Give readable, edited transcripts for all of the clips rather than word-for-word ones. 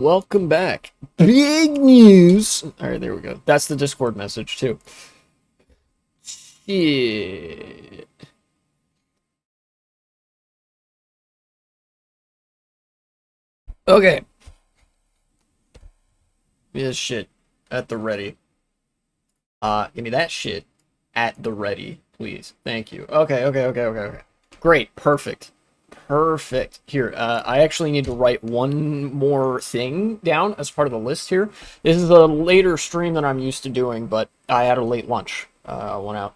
Welcome back. Big news. All right, there we go. That's the Discord message too. Shit. Okay. This shit at the ready. Give me that shit at the ready, please. Thank you. Okay. Great. Perfect. Perfect. Here, I actually need to write one more thing down as part of the list here. This is a later stream than I'm used to doing, but I had a late lunch. Went out,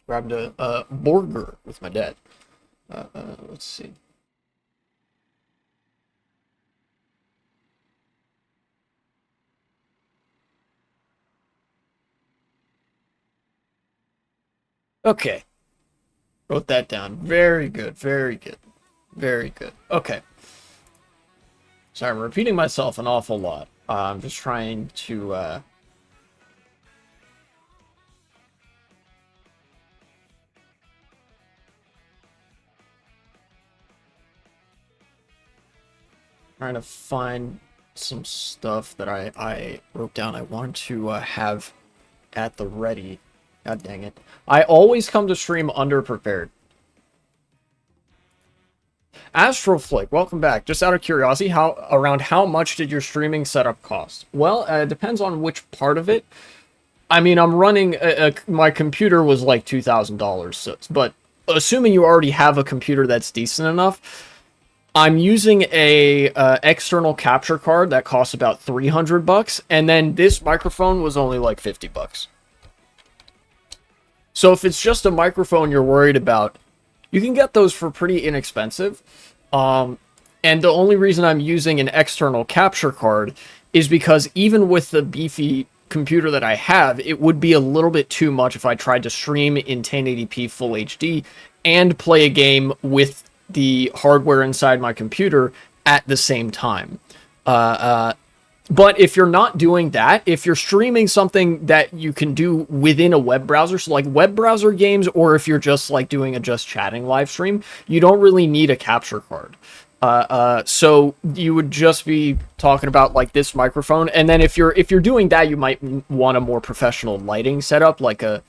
grabbed a burger with my dad. Let's see. Okay, wrote that down. Very good, very good, very good. Okay. Sorry, I'm repeating myself an awful lot. I'm just trying to find some stuff that I wrote down I wanted to have at the ready. God dang it. I always come to stream underprepared. Astroflick, welcome back. Just out of curiosity, around how much did your streaming setup cost? Well, it depends on which part of it. I mean, I'm running my computer was like $2,000, but assuming you already have a computer that's decent enough, I'm using a external capture card that costs about 300 bucks, and then this microphone was only like 50 bucks. So if it's just a microphone you're worried about, you can get those for pretty inexpensive. And the only reason I'm using an external capture card is because even with the beefy computer that I have, it would be a little bit too much if I tried to stream in 1080p full HD and play a game with the hardware inside my computer at the same time. But if you're not doing that, if you're streaming something that you can do within a web browser, so like web browser games, or if you're just like doing a just chatting live stream, you don't really need a capture card. So you would just be talking about like this microphone, and then if you're doing that, you might want a more professional lighting setup, like a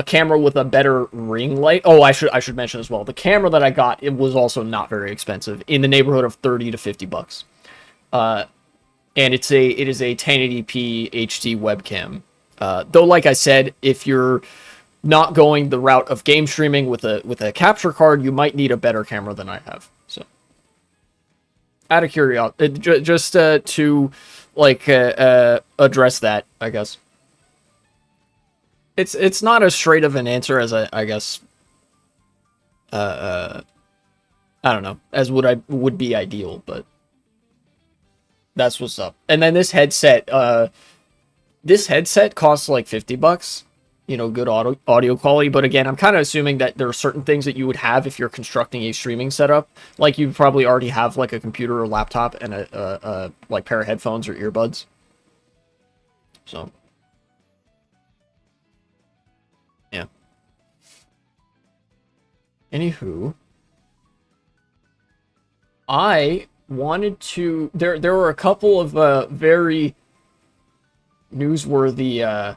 camera with a better ring light. Oh, I should mention as well, the camera that I got, it was also not very expensive, in the neighborhood of 30 to 50 bucks. And it is a 1080p HD webcam. Though, like I said, if you're not going the route of game streaming with a capture card, you might need a better camera than I have. So, out of curiosity, just to like address that, I guess it's not as straight of an answer as I guess. I don't know, as would be ideal, but that's what's up. And then this headset costs like 50 bucks. You know, good audio quality. But again, I'm kind of assuming that there are certain things that you would have if you're constructing a streaming setup. Like you probably already have like a computer or laptop and a like pair of headphones or earbuds. So, yeah. Anywho, I wanted to. There were a couple of very newsworthy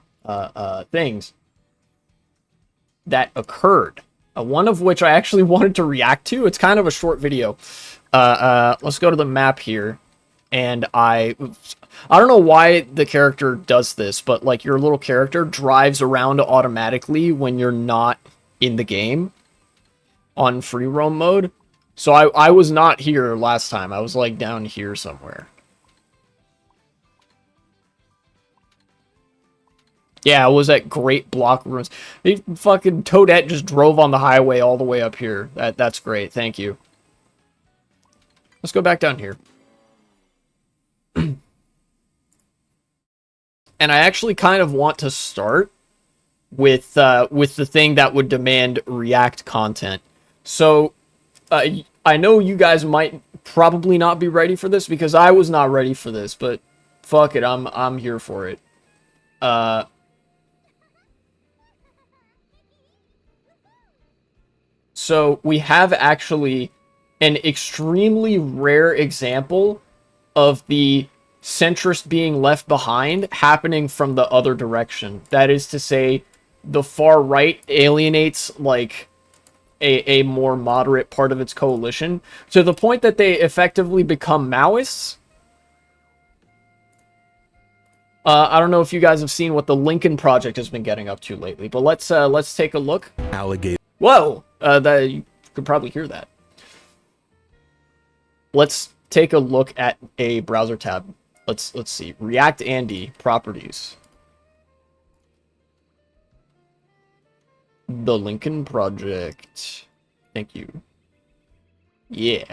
things that occurred. One of which I actually wanted to react to. It's kind of a short video. Let's go to the map here, and I don't know why the character does this, but like your little character drives around automatically when you're not in the game on free roam mode. So I was not here last time. I was like down here somewhere. Yeah, it was at Great Block Ruins. Fucking Toadette just drove on the highway all the way up here. That's great. Thank you. Let's go back down here. And I actually kind of want to start with the thing that would demand React content. So, I know you guys might probably not be ready for this because I was not ready for this, but fuck it, I'm here for it. Uh, so we have actually an extremely rare example of the centrist being left behind happening from the other direction. That is to say, the far right alienates, like, a more moderate part of its coalition, to the point that they effectively become Maoists. I don't know if you guys have seen what the Lincoln Project has been getting up to lately, but let's take a look. Alligator. Whoa! You could probably hear that. Let's take a look at a browser tab. Let's see. React Andy properties. The Lincoln Project. Thank you. Yeah.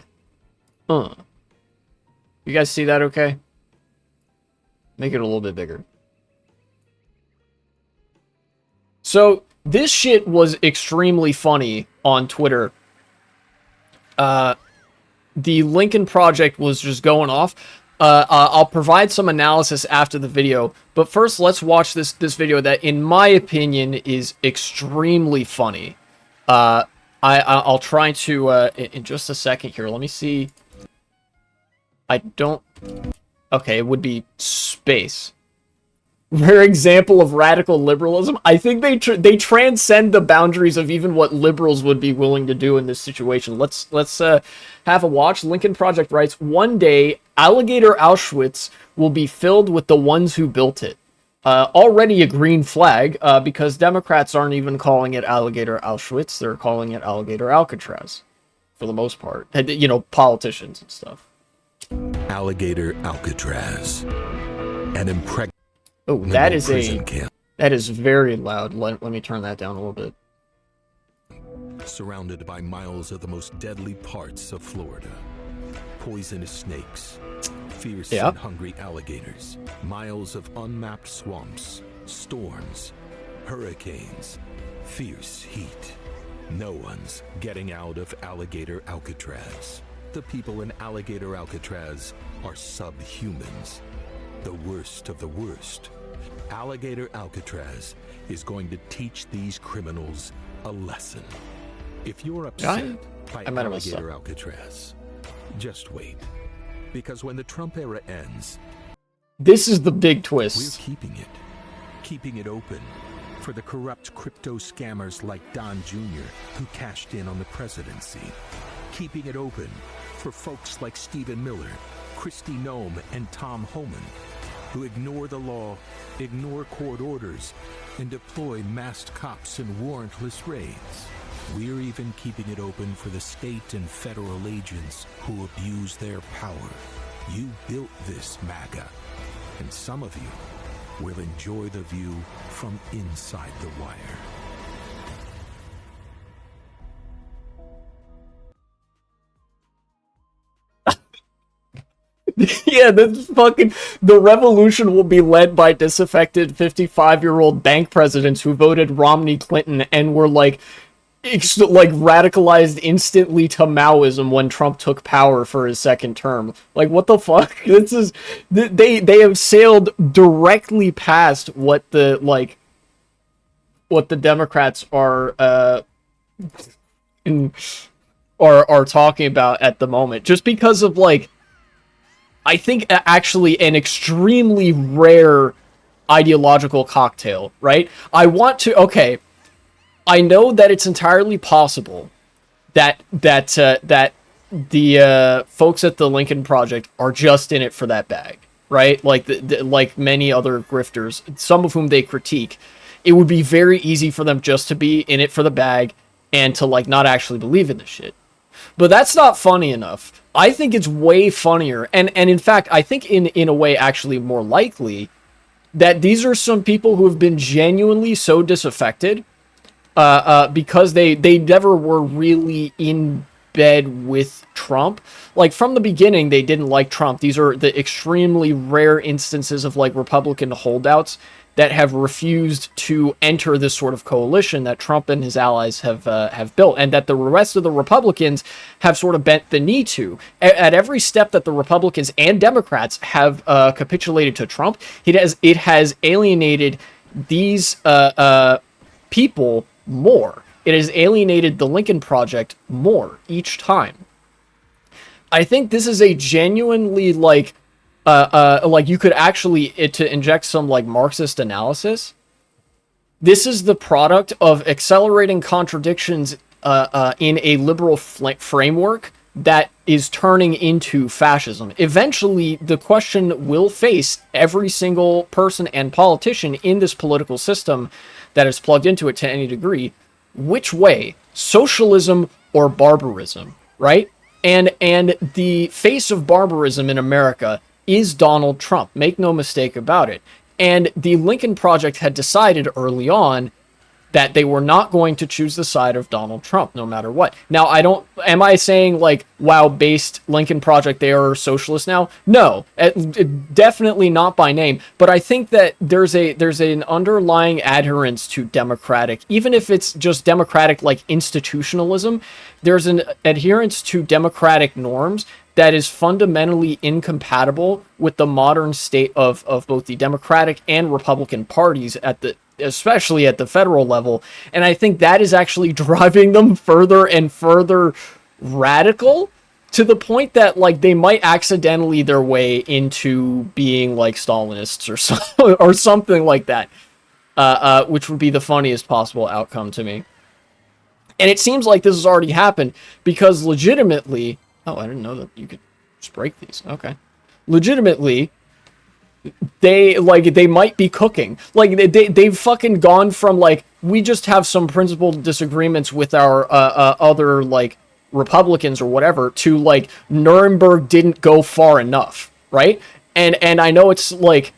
You guys see that okay? Make it a little bit bigger. So, this shit was extremely funny on Twitter. The Lincoln Project was just going off. I'll provide some analysis after the video, but first let's watch this video that, in my opinion, is extremely funny. I'll try to in just a second here. Let me see. I don't. Okay, it would be space. Rare example of radical liberalism. I think they transcend the boundaries of even what liberals would be willing to do in this situation. Let's have a watch. Lincoln Project writes, "One day, Alligator Auschwitz will be filled with the ones who built it. Already a green flag, because Democrats aren't even calling it Alligator Auschwitz. They're calling it Alligator Alcatraz, for the most part. You know, politicians and stuff." Alligator Alcatraz. An impregnable. Oh, that is very loud. Let me turn that down a little bit. Surrounded by miles of the most deadly parts of Florida. Poisonous snakes, fierce and hungry alligators, miles of unmapped swamps, storms, hurricanes, fierce heat. No one's getting out of Alligator Alcatraz. The people in Alligator Alcatraz are subhumans. The worst of the worst. Alligator Alcatraz is going to teach these criminals a lesson. If you're upset by Alligator Alcatraz, just wait. Because when the Trump era ends, this is the big twist. We're keeping it open for the corrupt crypto scammers like Don Jr., who cashed in on the presidency. Keeping it open for folks like Stephen Miller, Kristi Noem, and Tom Homan, who ignore the law, ignore court orders, and deploy masked cops in warrantless raids. We're even keeping it open for the state and federal agents who abuse their power. You built this, MAGA, and some of you will enjoy the view from inside the wire. Yeah, the revolution will be led by disaffected 55-year-old bank presidents who voted Romney Clinton and were like radicalized instantly to Maoism when Trump took power for his second term. Like, what the fuck? They have sailed directly past what the Democrats are talking about at the moment, just because of I think actually an extremely rare ideological cocktail, right? I know that it's entirely possible that the folks at the Lincoln Project are just in it for that bag, right? Like many other grifters, some of whom they critique. It would be very easy for them just to be in it for the bag and to not actually believe in this shit. But that's not funny enough. I think it's way funnier, and in fact, I think in a way actually more likely that these are some people who have been genuinely so disaffected because they never were really in bed with Trump. Like, from the beginning, they didn't like Trump. These are the extremely rare instances of Republican holdouts that have refused to enter this sort of coalition that Trump and his allies have built, and that the rest of the Republicans have sort of bent the knee to. At every step that the Republicans and Democrats have capitulated to Trump, it has alienated these people more. It has alienated the Lincoln Project more each time. I think this is a genuinely like you could actually, to inject some like Marxist analysis, this is the product of accelerating contradictions in a liberal framework that is turning into fascism. Eventually, the question will face every single person and politician in this political system that is plugged into it to any degree. Which way? Socialism or barbarism, right? And the face of barbarism in America is Donald Trump. Make no mistake about it. And the Lincoln Project had decided early on that they were not going to choose the side of Donald Trump, no matter what. Now, am I saying, like, wow, based Lincoln Project, they are socialist now? No, definitely not by name. But I think that there's an underlying adherence to democratic, even if it's just democratic, like, institutionalism, there's an adherence to democratic norms that is fundamentally incompatible with the modern state of both the Democratic and Republican parties especially at the federal level. And I think that is actually driving them further and further radical, to the point that like they might accidentally their way into being like Stalinists or something like that, which would be the funniest possible outcome to me. And it seems like this has already happened, because legitimately, oh, I didn't know that you could just break these. Okay. Legitimately, they might be cooking. Like they've fucking gone from like, we just have some principled disagreements with our other like Republicans or whatever, to like Nuremberg didn't go far enough, right? And I know it's like,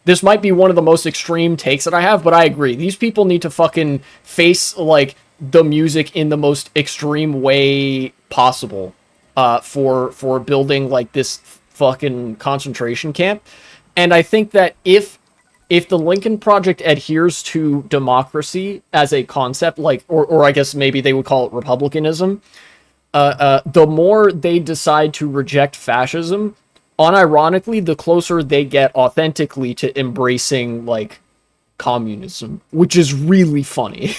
this might be one of the most extreme takes that I have, but I agree. These people need to fucking face like the music in the most extreme way possible for building like this fucking concentration camp. And I think that if the Lincoln Project adheres to democracy as a concept, like, or I guess maybe they would call it republicanism, the more they decide to reject fascism, unironically, the closer they get authentically to embracing like communism, which is really funny,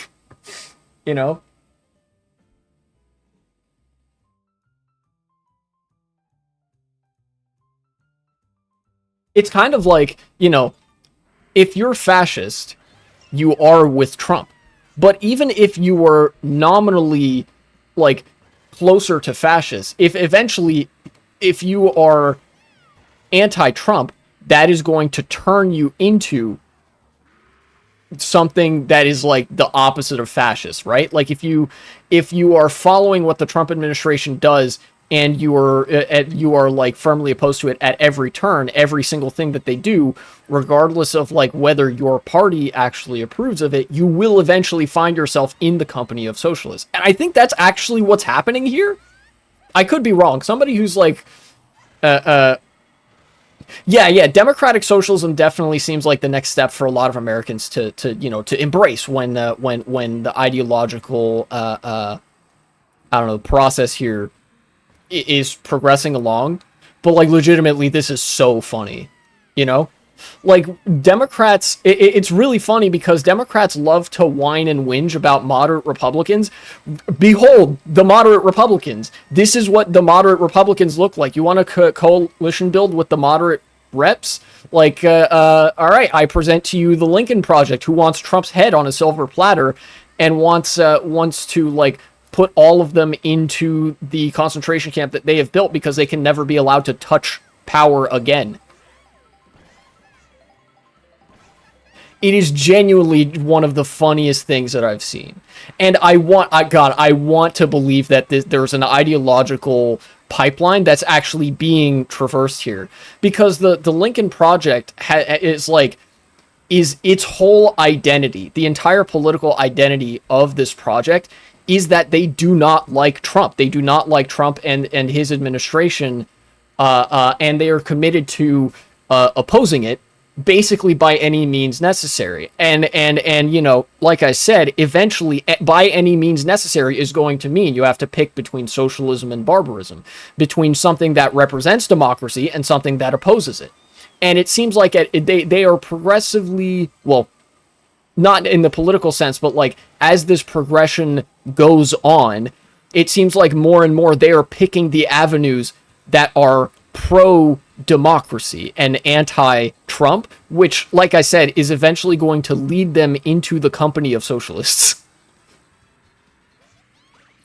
you know? It's kind of like, you know, if you're fascist, you are with Trump. But even if you were nominally, like, closer to fascist, if you are anti-Trump, that is going to turn you into something that is like the opposite of fascist, right? Like if you are following what the Trump administration does, and you are like firmly opposed to it at every turn, every single thing that they do, regardless of like whether your party actually approves of it, you will eventually find yourself in the company of socialists. And I think that's actually what's happening here. I could be wrong. Somebody who's like, yeah, democratic socialism definitely seems like the next step for a lot of Americans to embrace when the ideological I don't know, process here is progressing along. But like legitimately, this is so funny, you know? Like Democrats, it's really funny because Democrats love to whine and whinge about moderate Republicans. Behold, the moderate Republicans. This is what the moderate Republicans look like. You want a coalition build with the moderate reps? Like, all right, I present to you the Lincoln Project, who wants Trump's head on a silver platter and wants to like put all of them into the concentration camp that they have built because they can never be allowed to touch power again. It is genuinely one of the funniest things that I've seen. And I want to believe that there's an ideological pipeline that's actually being traversed here. Because the Lincoln Project is its whole identity, the entire political identity of this project is that they do not like Trump. They do not like Trump and his administration, and they are committed to opposing it basically by any means necessary. And you know, like I said, eventually by any means necessary is going to mean you have to pick between socialism and barbarism, between something that represents democracy and something that opposes it. And it seems like they are progressively, well, not in the political sense, but like as this progression goes on, it seems like more and more they are picking the avenues that are pro democracy and anti-Trump, which, like I said, is eventually going to lead them into the company of socialists.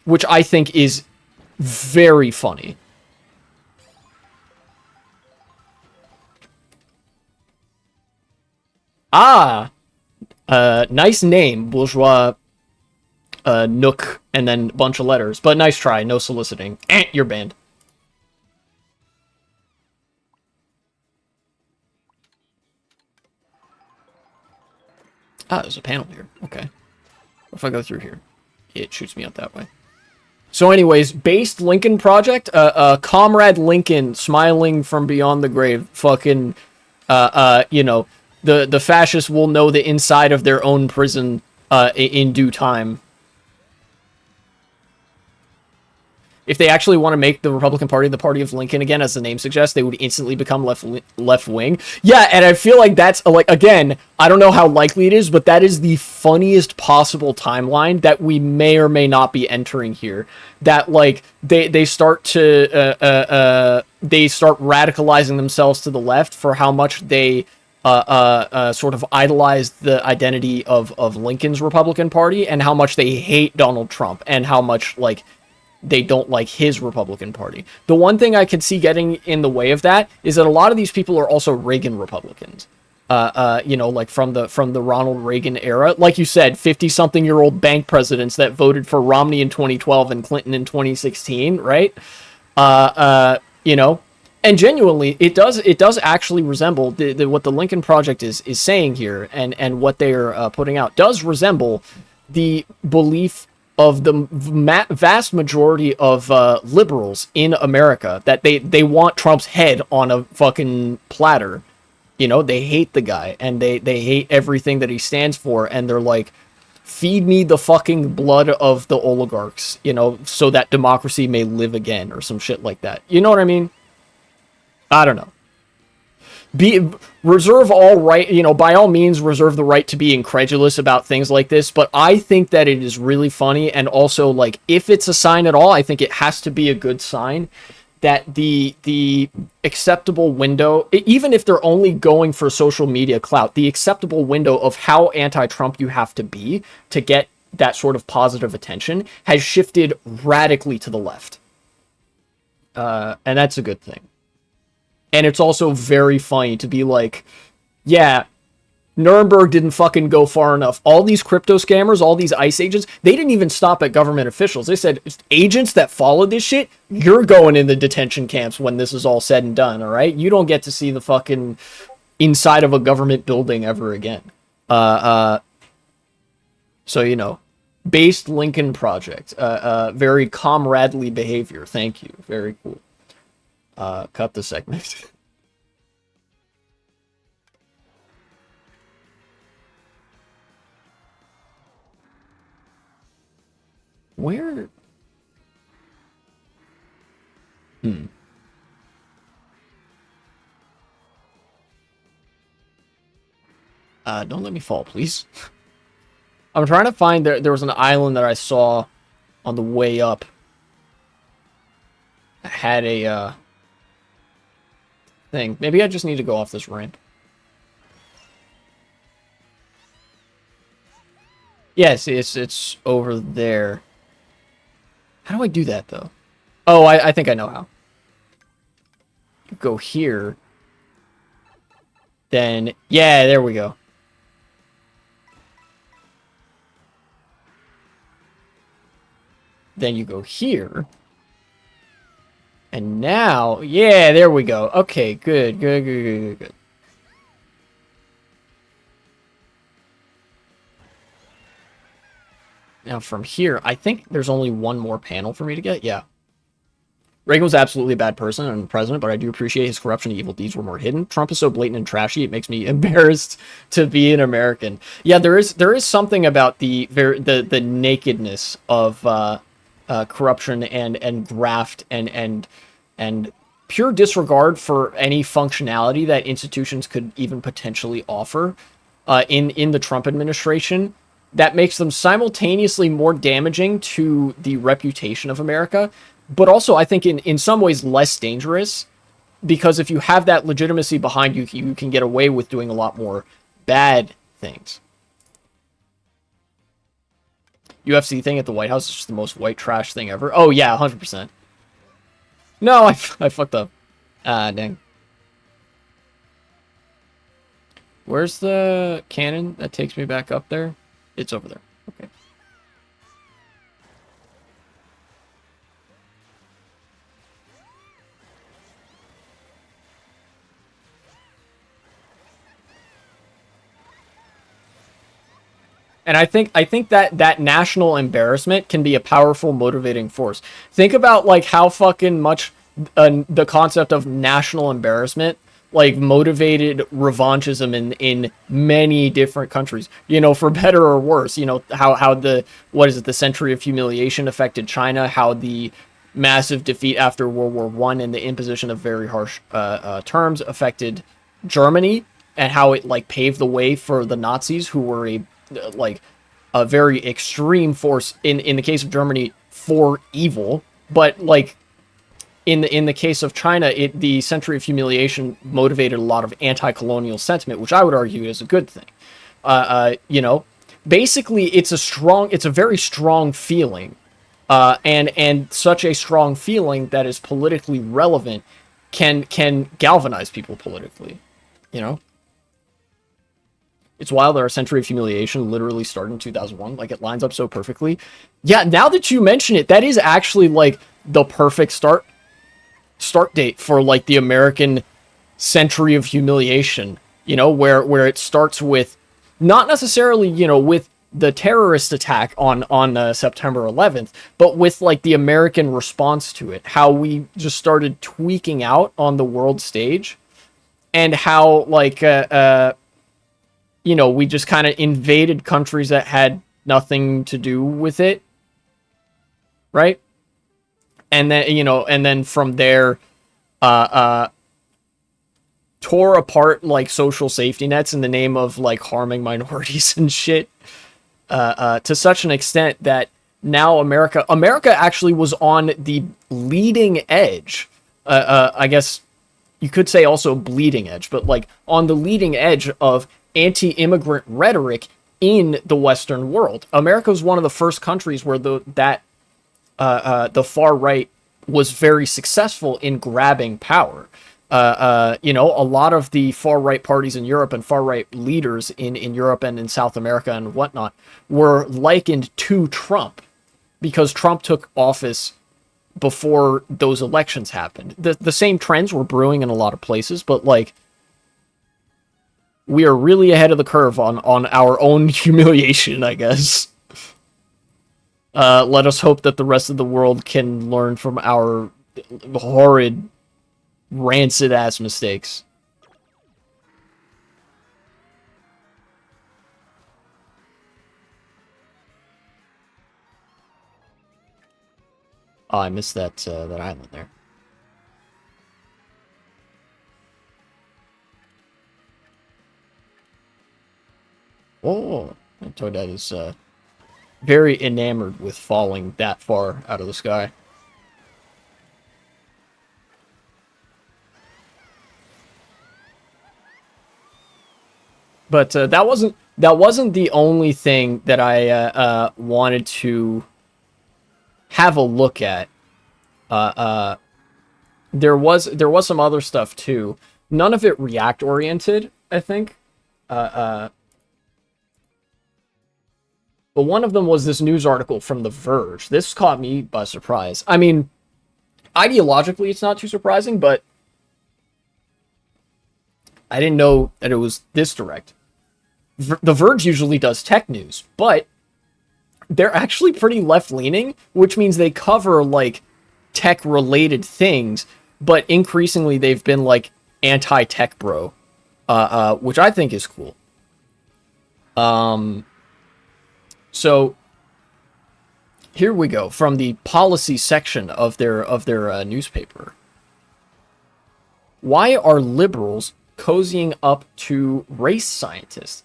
Which I think is very funny. Ah! Nice name, Bourgeois Nook, and then a bunch of letters. But nice try, no soliciting. You're banned. Ah, there's a panel here. Okay. What if I go through here? It shoots me out that way. So anyways, based Lincoln Project, Comrade Lincoln smiling from beyond the grave, fucking, you know, the fascists will know the inside of their own prison, in due time. If they actually want to make the Republican Party the party of Lincoln again, as the name suggests, they would instantly become left wing. Yeah, and I feel like that's, like, again, I don't know how likely it is, but that is the funniest possible timeline that we may or may not be entering here. That, like, they start to, they start radicalizing themselves to the left for how much they sort of idolize the identity of Lincoln's Republican Party, and how much they hate Donald Trump, and how much, like, they don't like his Republican Party. The one thing I could see getting in the way of that is that a lot of these people are also Reagan Republicans. You know, like from the Ronald Reagan era. Like you said, 50-something-year-old bank presidents that voted for Romney in 2012 and Clinton in 2016, right? You know, and genuinely, it does actually resemble what the Lincoln Project is saying here, and what they are putting out does resemble the belief of the vast majority of liberals in America, that they want Trump's head on a fucking platter. You know, they hate the guy, and they hate everything that he stands for, and they're like, feed me the fucking blood of the oligarchs, you know, so that democracy may live again, or some shit like that. You know what I mean? I don't know. Reserve all right, you know, by all means, reserve the right to be incredulous about things like this, but I think that it is really funny, and also, like, if it's a sign at all, I think it has to be a good sign that the acceptable window, even if they're only going for social media clout, the acceptable window of how anti-Trump you have to be to get that sort of positive attention has shifted radically to the left. And that's a good thing. And it's also very funny to be like, yeah, Nuremberg didn't fucking go far enough. All these crypto scammers, all these ICE agents, they didn't even stop at government officials. They said, agents that follow this shit, you're going in the detention camps when this is all said and done, all right? You don't get to see the fucking inside of a government building ever again. So, you know, based Lincoln Project, very comradely behavior. Thank you. Very cool. Cut the segment. Where? Don't let me fall, please. I'm trying to find, there was an island that I saw on the way up. I had a, thing. Maybe I just need to go off this ramp. Yes, it's over there. How do I do that, though? Oh, I think I know how. Go here. Then, yeah, there we go. Then you go here. And now, yeah, there we go. Okay, good. Now from here, I think there's only one more panel for me to get. Yeah. Reagan was absolutely a bad person and president, but I do appreciate his corruption and evil deeds were more hidden. Trump is so blatant and trashy, it makes me embarrassed to be an American. Yeah, there is something about the nakedness of corruption and graft and pure disregard for any functionality that institutions could even potentially offer in the Trump administration, that makes them simultaneously more damaging to the reputation of America, but also I think in some ways less dangerous because if you have that legitimacy behind you, you can get away with doing a lot more bad things. UFC thing at the White House is just the most white trash thing ever. Oh, yeah, 100%. No, I fucked up. Ah, dang. Where's the cannon that takes me back up there? It's over there. Okay. And I think that national embarrassment can be a powerful motivating force. Think about like how fucking much the concept of national embarrassment like motivated revanchism in many different countries. You know, for better or worse. You know how the the century of humiliation affected China. How the massive defeat after World War I and the imposition of very harsh terms affected Germany, and how it like paved the way for the Nazis, who were a very extreme force in the case of Germany for evil, but like in the case of China, the century of humiliation motivated a lot of anti-colonial sentiment, which I would argue is a good thing. You know, basically it's a very strong feeling, and such a strong feeling that is politically relevant can galvanize people politically, you know. It's wild that our century of humiliation literally started in 2001. Like, it lines up so perfectly. Yeah, now that you mention it, that is actually, like, the perfect start date for, like, the American century of humiliation. You know, where it starts with, not necessarily, you know, with the terrorist attack on September 11th, but with, like, the American response to it. How we just started tweaking out on the world stage. And how, like, you know, we just kind of invaded countries that had nothing to do with it, right? And then, you know, and then from there, tore apart, like, social safety nets in the name of, like, harming minorities and shit, to such an extent that now America actually was on the leading edge, I guess you could say also bleeding edge, but, like, on the leading edge of anti-immigrant rhetoric in the Western world. America was one of the first countries where the far right was very successful in grabbing power. You know, a lot of the far right parties in Europe and far right leaders in Europe and in South America and whatnot were likened to Trump because Trump took office before those elections happened. The same trends were brewing in a lot of places, but, like, we are really ahead of the curve on our own humiliation, I guess. Let us hope that the rest of the world can learn from our horrid, rancid-ass mistakes. Oh, I missed that island there. Oh, Toadette is very enamored with falling that far out of the sky. But that wasn't the only thing that I wanted to have a look at. There was some other stuff too. None of it React oriented, I think. But one of them was this news article from The Verge. This caught me by surprise. I mean, ideologically, it's not too surprising, but I didn't know that it was this direct. The Verge usually does tech news, but they're actually pretty left-leaning, which means they cover, like, tech-related things, but increasingly they've been, like, anti-tech bro, which I think is cool. So here we go from the policy section of their newspaper. Why are liberals cozying up to race scientists?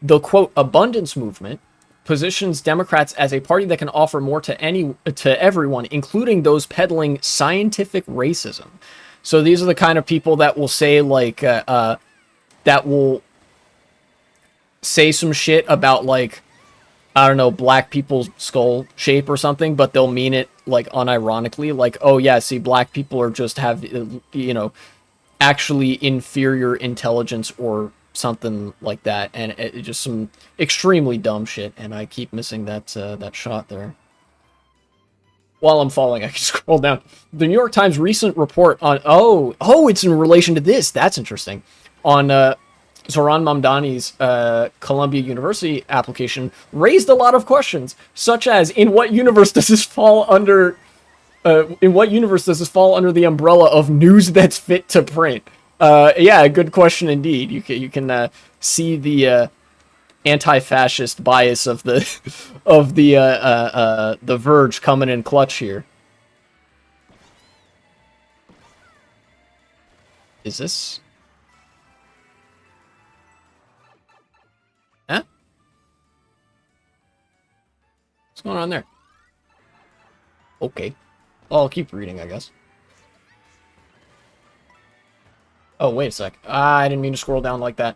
The quote abundance movement positions Democrats as a party that can offer more to everyone, including those peddling scientific racism. So these are the kind of people that will say, like, that will say some shit about, like, I don't know, black people's skull shape or something, but they'll mean it, like, unironically. Like, oh, yeah, see, black people are just have, you know, actually inferior intelligence or something like that. And it just some extremely dumb shit. And I keep missing that shot there. While I'm falling, I can scroll down. The New York Times recent report on... Oh, it's in relation to this. That's interesting. On Zohran Mamdani's Columbia University application raised a lot of questions, such as, in what universe does this fall under... in what universe does this fall under the umbrella of news that's fit to print? Yeah, good question indeed. You can see the anti-fascist bias of the the Verge coming in clutch here. Is this? Huh? What's going on there? Okay. I'll keep reading, I guess. Oh, wait a sec. I didn't mean to scroll down like that.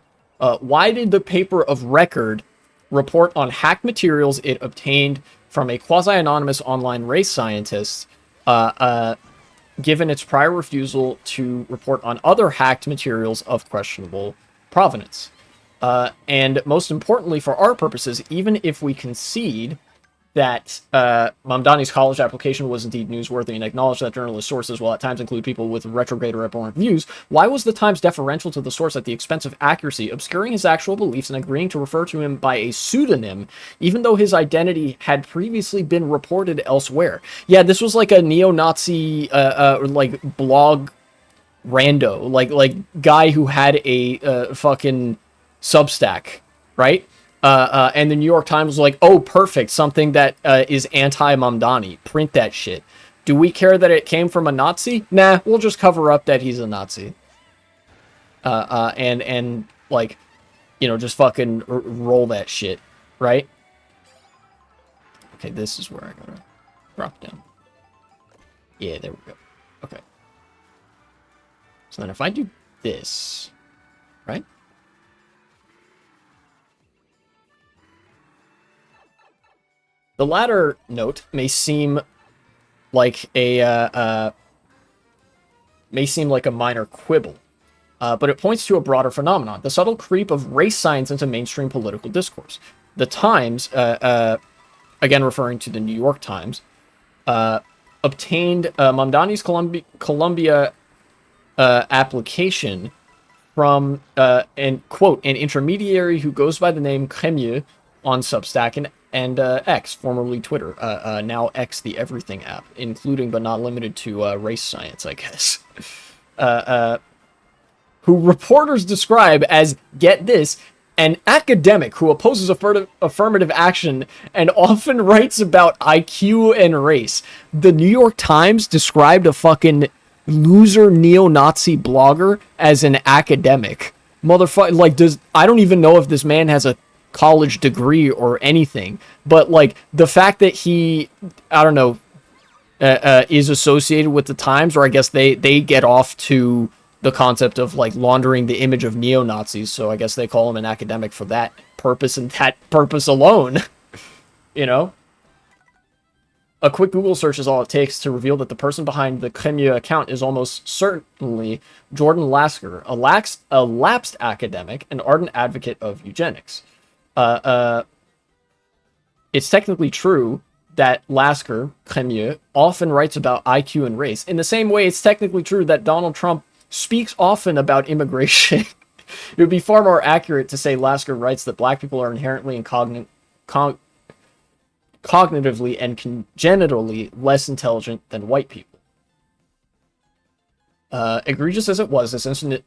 Why did the paper of record report on hacked materials it obtained from a quasi-anonymous online race scientist, given its prior refusal to report on other hacked materials of questionable provenance? And most importantly, for our purposes, even if we concede that Mamdani's college application was indeed newsworthy and acknowledged that journalist sources will at times include people with retrograde or abhorrent views, why was the Times deferential to the source at the expense of accuracy, obscuring his actual beliefs and agreeing to refer to him by a pseudonym, even though his identity had previously been reported elsewhere? Yeah, this was like a neo-Nazi, like, blog rando, like guy who had a fucking Substack, right? And the New York Times was like, oh, perfect, something that is anti-Mamdani. Print that shit. Do we care that it came from a Nazi? Nah, we'll just cover up that he's a Nazi. And like, you know, just fucking roll that shit, right? Okay, this is where I gotta drop down. Yeah, there we go. Okay. So then if I do this, right? The latter note may seem like a minor quibble, but it points to a broader phenomenon: the subtle creep of race science into mainstream political discourse. The Times, again referring to the New York Times, obtained Mamdani's Columbia application from and quote, an intermediary who goes by the name Crémieux on Substack and X, formerly Twitter, now X, the everything app, including but not limited to race science, I guess. Who reporters describe as, get this, an academic who opposes affirmative action and often writes about IQ and race. The New York Times described a fucking loser neo-Nazi blogger as an academic. Motherfucker, like, I don't even know if this man has a college degree or anything, but like the fact that he, I don't know, is associated with the Times, or I guess they get off to the concept of like laundering the image of neo-Nazis, so I guess they call him an academic for that purpose and that purpose alone. You know, a quick Google search is all it takes to reveal that the person behind the Crémieux account is almost certainly Jordan Lasker, a lapsed academic and ardent advocate of eugenics. It's technically true that Lasker, Crémieux, often writes about IQ and race. In the same way, it's technically true that Donald Trump speaks often about immigration. It would be far more accurate to say Lasker writes that black people are inherently and cognitively and congenitally less intelligent than white people. Egregious as it was, this incident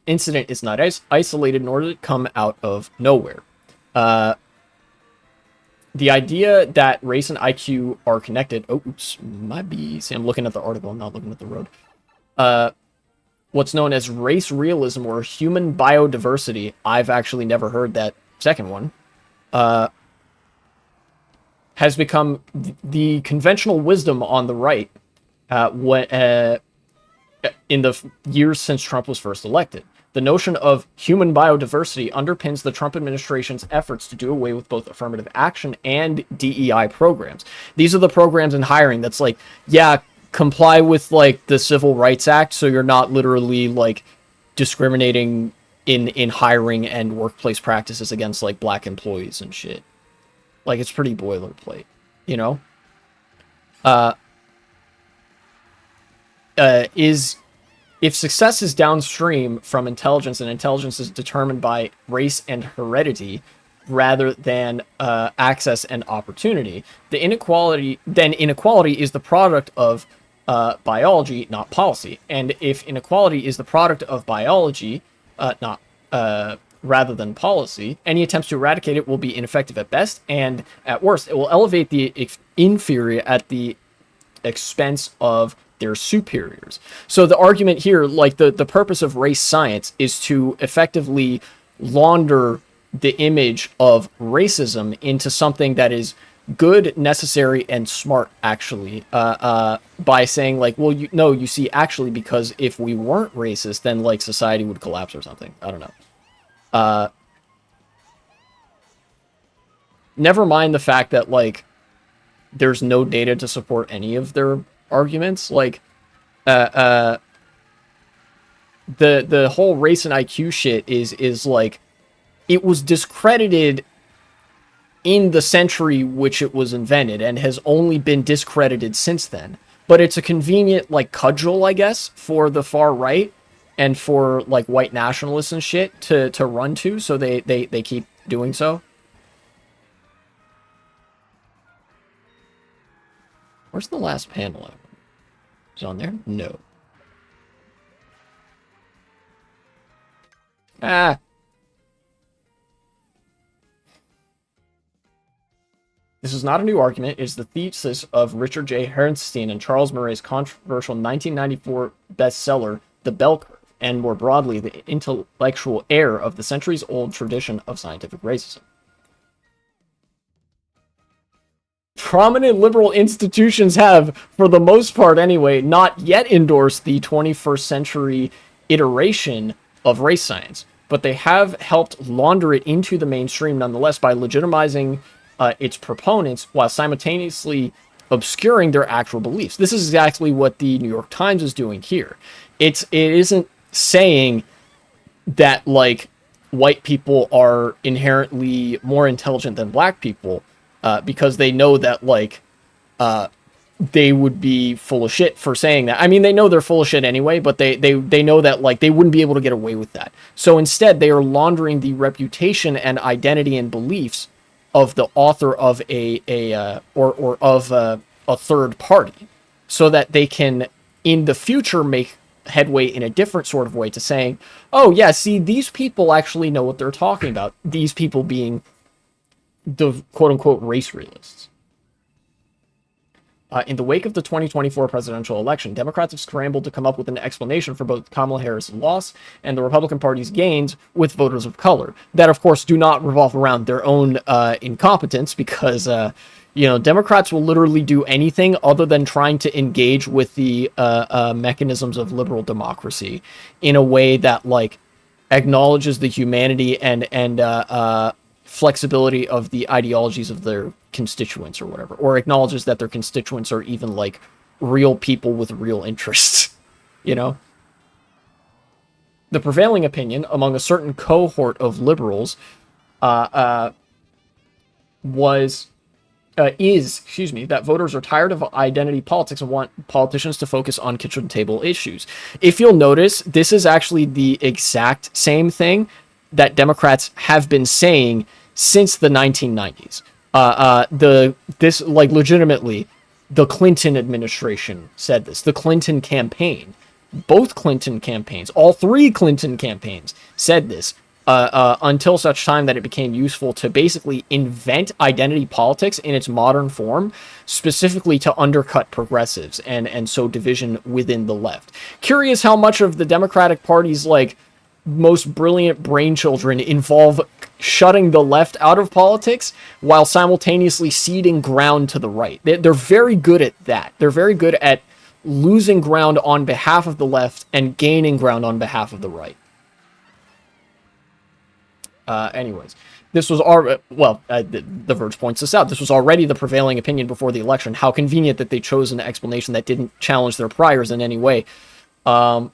is not isolated, nor did it come out of nowhere. The idea that race and IQ are connected... Oh, oops. Might be... See, I'm looking at the article. I'm not looking at the road. What's known as race realism or human biodiversity. I've actually never heard that second one. Has become the conventional wisdom on the right. in the years since Trump was first elected. The notion of human biodiversity underpins the Trump administration's efforts to do away with both affirmative action and DEI programs. These are the programs in hiring that's like, yeah, comply with like the Civil Rights Act, so you're not literally like discriminating in hiring and workplace practices against like black employees and shit. Like, it's pretty boilerplate, you know? If success is downstream from intelligence, and intelligence is determined by race and heredity rather than access and opportunity, inequality is the product of biology, not policy. And if inequality is the product of biology, not rather than policy, any attempts to eradicate it will be ineffective at best, and at worst, it will elevate the inferior at the expense of their superiors. So the argument here, like the purpose of race science, is to effectively launder the image of racism into something that is good, necessary, and smart, actually, by saying like, well, you see, actually, because if we weren't racist, then like society would collapse or something. I don't know. Never mind the fact that like there's no data to support any of their arguments. Like the whole race and IQ shit is like, it was discredited in the century which it was invented and has only been discredited since then. But it's a convenient like cudgel, I guess, for the far right and for like white nationalists and shit to run to, so they keep doing so. Where's the last panel? Is it on there? No. Ah. This is not a new argument. It is the thesis of Richard J. Herrnstein and Charles Murray's controversial 1994 bestseller, The Bell Curve, and more broadly, the intellectual heir of the centuries-old tradition of scientific racism. Prominent liberal institutions have, for the most part anyway, not yet endorsed the 21st century iteration of race science, but they have helped launder it into the mainstream nonetheless by legitimizing its proponents while simultaneously obscuring their actual beliefs. This is exactly what the New York Times is doing here. It isn't saying that like white people are inherently more intelligent than black people, because they know that like they would be full of shit for saying that. I mean, they know they're full of shit anyway, but they know that like they wouldn't be able to get away with that. So instead, they are laundering the reputation and identity and beliefs of the author of a third party, so that they can in the future make headway in a different sort of way to saying, oh yeah, see, these people actually know what they're talking about. These people being the quote-unquote race realists. In the wake of the 2024 presidential election, Democrats have scrambled to come up with an explanation for both Kamala Harris' loss and the Republican Party's gains with voters of color. That, of course, do not revolve around their own incompetence, because, Democrats will literally do anything other than trying to engage with the mechanisms of liberal democracy in a way that, like, acknowledges the humanity and flexibility of the ideologies of their constituents or whatever, or acknowledges that their constituents are even like real people with real interests, The prevailing opinion among a certain cohort of liberals is that voters are tired of identity politics and want politicians to focus on kitchen table issues. If you'll notice, this is actually the exact same thing that Democrats have been saying since the 1990s. Legitimately, the Clinton administration said this. The Clinton campaign, both Clinton campaigns, all three Clinton campaigns said this until such time that it became useful to basically invent identity politics in its modern form, specifically to undercut progressives and sow division within the left. Curious how much of the Democratic Party's most brilliant brainchildren involve shutting the left out of politics while simultaneously ceding ground to the right. They're very good at that. They're very good at losing ground on behalf of the left and gaining ground on behalf of the right. Anyways, this was already, well, the Verge points this out. This was already the prevailing opinion before the election. How convenient that they chose an explanation that didn't challenge their priors in any way. But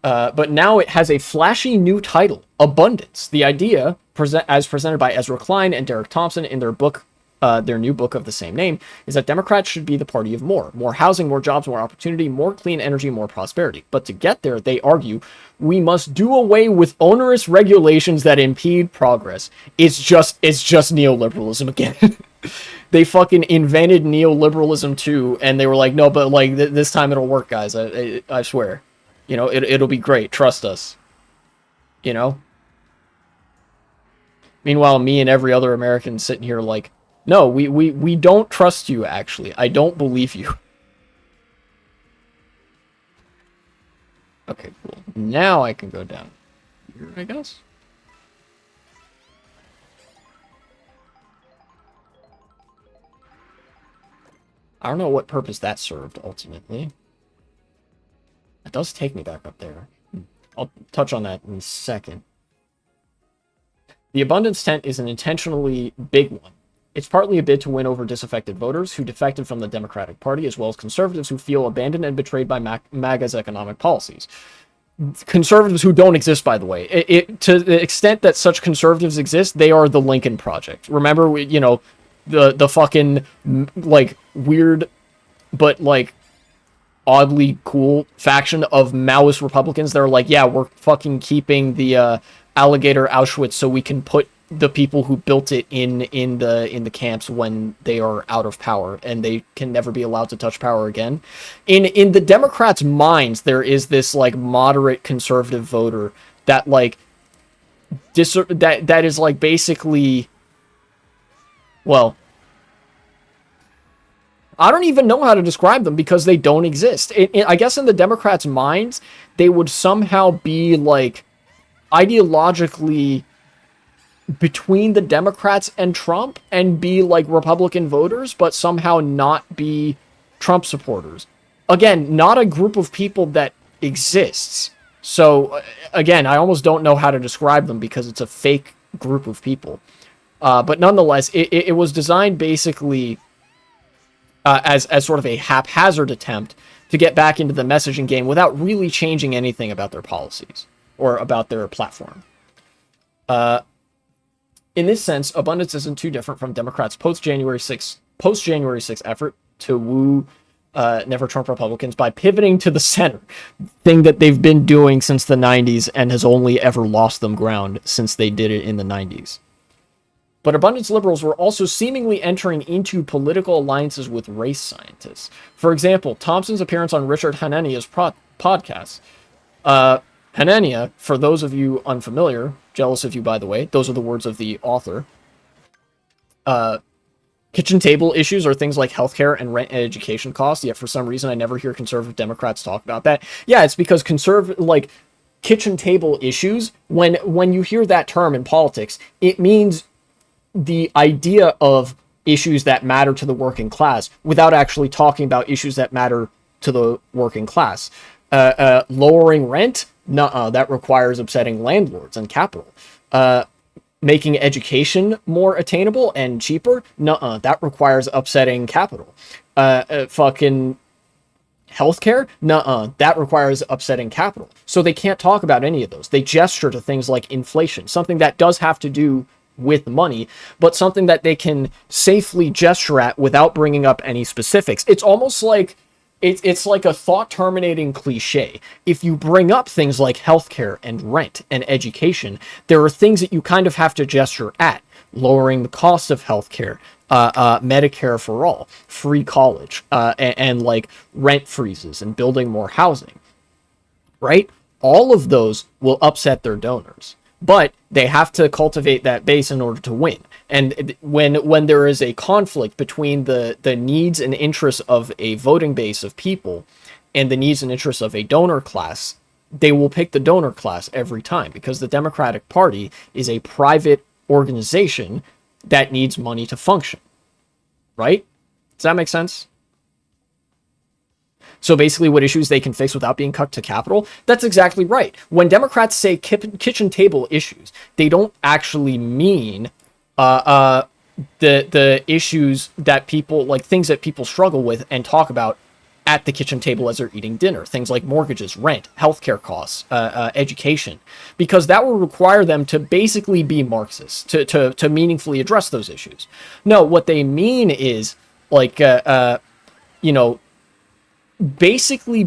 now it has a flashy new title, Abundance. The idea, as presented by Ezra Klein and Derek Thompson in their new book of the same name, is that Democrats should be the party of more. More housing, more jobs, more opportunity, more clean energy, more prosperity. But to get there, they argue, we must do away with onerous regulations that impede progress. It's just neoliberalism again. They fucking invented neoliberalism too, and they were like, no, but like this time it'll work, guys. I swear. You know, it'll be great. Trust us. You know? Meanwhile, me and every other American sitting here like, no, we don't trust you, actually. I don't believe you. Okay, cool. Now I can go down here, I guess. I don't know what purpose that served, ultimately. It does take me back up there. I'll touch on that in a second. The abundance tent is an intentionally big one. It's partly a bid to win over disaffected voters who defected from the Democratic Party, as well as conservatives who feel abandoned and betrayed by MAGA's economic policies. Conservatives who don't exist, by the way. To the extent that such conservatives exist, they are the Lincoln Project. Remember, the fucking, like, weird, but, like, oddly cool faction of Maoist Republicans that are like, yeah, we're fucking keeping the alligator Auschwitz so we can put the people who built it in the camps when they are out of power and they can never be allowed to touch power again. In the Democrats' minds, there is this like moderate conservative voter that like that is like basically, well, I don't even know how to describe them because they don't exist. I guess in the Democrats' minds, they would somehow be like ideologically between the Democrats and Trump and be like Republican voters, but somehow not be Trump supporters. Again, not a group of people that exists. So again, I almost don't know how to describe them because it's a fake group of people. But nonetheless, it was designed basically as sort of a haphazard attempt to get back into the messaging game without really changing anything about their policies or about their platform. In this sense, abundance isn't too different from Democrats' post-January 6th effort to woo never Trump Republicans by pivoting to the center, thing that they've been doing since the 90s and has only ever lost them ground since they did it in the 90s. But abundance liberals were also seemingly entering into political alliances with race scientists. For example, Thompson's appearance on Richard Hanania's podcast. Hanania, for those of you unfamiliar, jealous of you, by the way, those are the words of the author. Kitchen table issues are things like healthcare and rent and education costs, yet for some reason I never hear conservative Democrats talk about that. Yeah, it's because kitchen table issues, when you hear that term in politics, it means the idea of issues that matter to the working class without actually talking about issues that matter to the working class. Lowering rent? Nuh-uh, that requires upsetting landlords and capital. Making education more attainable and cheaper? Nuh-uh, that requires upsetting capital. Fucking healthcare? Nuh-uh, that requires upsetting capital. So they can't talk about any of those. They gesture to things like inflation, something that does have to do with money, but something that they can safely gesture at without bringing up any specifics. It's almost like it's like a thought-terminating cliche. If you bring up things like healthcare and rent and education, there are things that you kind of have to gesture at. Lowering the cost of healthcare, Medicare for all, free college, and like rent freezes and building more housing, right? All of those will upset their donors. But they have to cultivate that base in order to win. And when there is a conflict between the needs and interests of a voting base of people and the needs and interests of a donor class, they will pick the donor class every time because the Democratic Party is a private organization that needs money to function. Right? Does that make sense? So basically what issues they can fix without being cut to capital. That's exactly right. When Democrats say kitchen table issues, they don't actually mean the issues that people, like things that people struggle with and talk about at the kitchen table as they're eating dinner. Things like mortgages, rent, healthcare costs, education, because that will require them to basically be Marxists to meaningfully address those issues. No, what they mean is like, you know, basically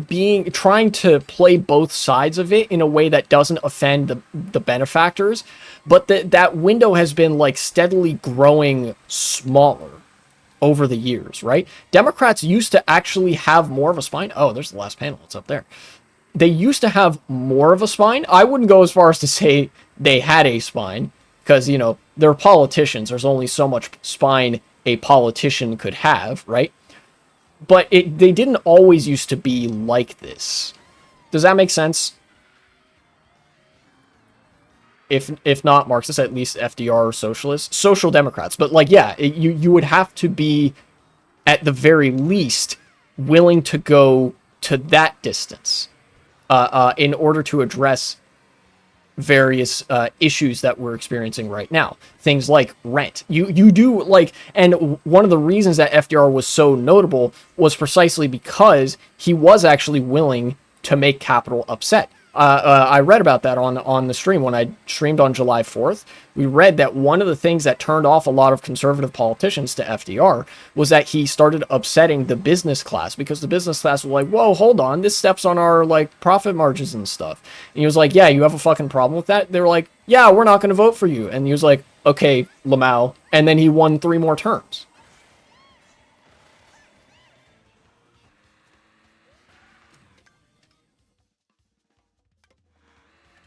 trying to play both sides of it in a way that doesn't offend the benefactors, but that window has been like steadily growing smaller over the years, right? Democrats used to actually have more of a spine. Oh, there's the last panel. It's up there. They used to have more of a spine. I wouldn't go as far as to say they had a spine because, you know, they're politicians. There's only so much spine a politician could have, right? But they didn't always used to be like this. Does that make sense? If not Marxists, at least FDR or socialists, social democrats. But like, yeah, you would have to be, at the very least, willing to go to that distance in order to address various issues that we're experiencing right now. Things like rent. You do like, and one of the reasons that FDR was so notable was precisely because he was actually willing to make capital upset. I read about that on the stream when I streamed on July 4th. We read that one of the things that turned off a lot of conservative politicians to FDR was that he started upsetting the business class, because the business class was like, whoa, hold on, this steps on our like profit margins and stuff. And he was like, yeah, you have a fucking problem with that? They were like, yeah, we're not going to vote for you. And he was like, okay, Lamau. And then he won 3 more terms.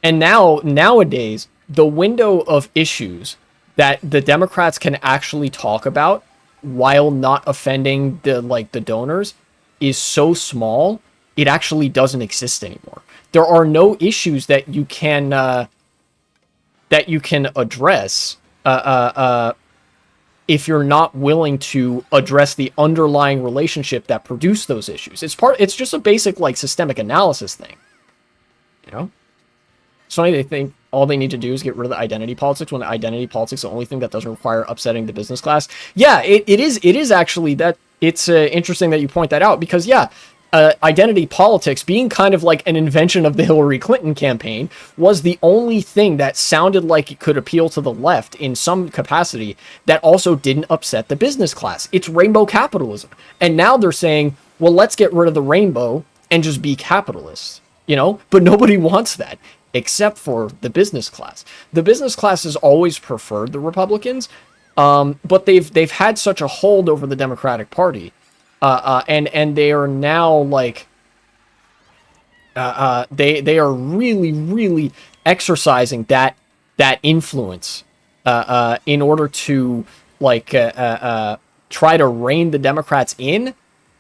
And nowadays, the window of issues that the Democrats can actually talk about while not offending the donors is so small, it actually doesn't exist anymore. There are no issues that you can address if you're not willing to address the underlying relationship that produced those issues. It's just a basic like systemic analysis thing, you know? It's funny they think all they need to do is get rid of the identity politics, when the identity politics is the only thing that doesn't require upsetting the business class. Yeah, it is actually that. It's interesting that you point that out, because yeah, identity politics, being kind of like an invention of the Hillary Clinton campaign, was the only thing that sounded like it could appeal to the left in some capacity that also didn't upset the business class. It's rainbow capitalism. And now they're saying, well, let's get rid of the rainbow and just be capitalists, you know? But nobody wants that, except for the business class. The business class has always preferred the Republicans, but they've had such a hold over the Democratic Party, and they are now like they are really exercising that influence in order to like try to rein the Democrats in,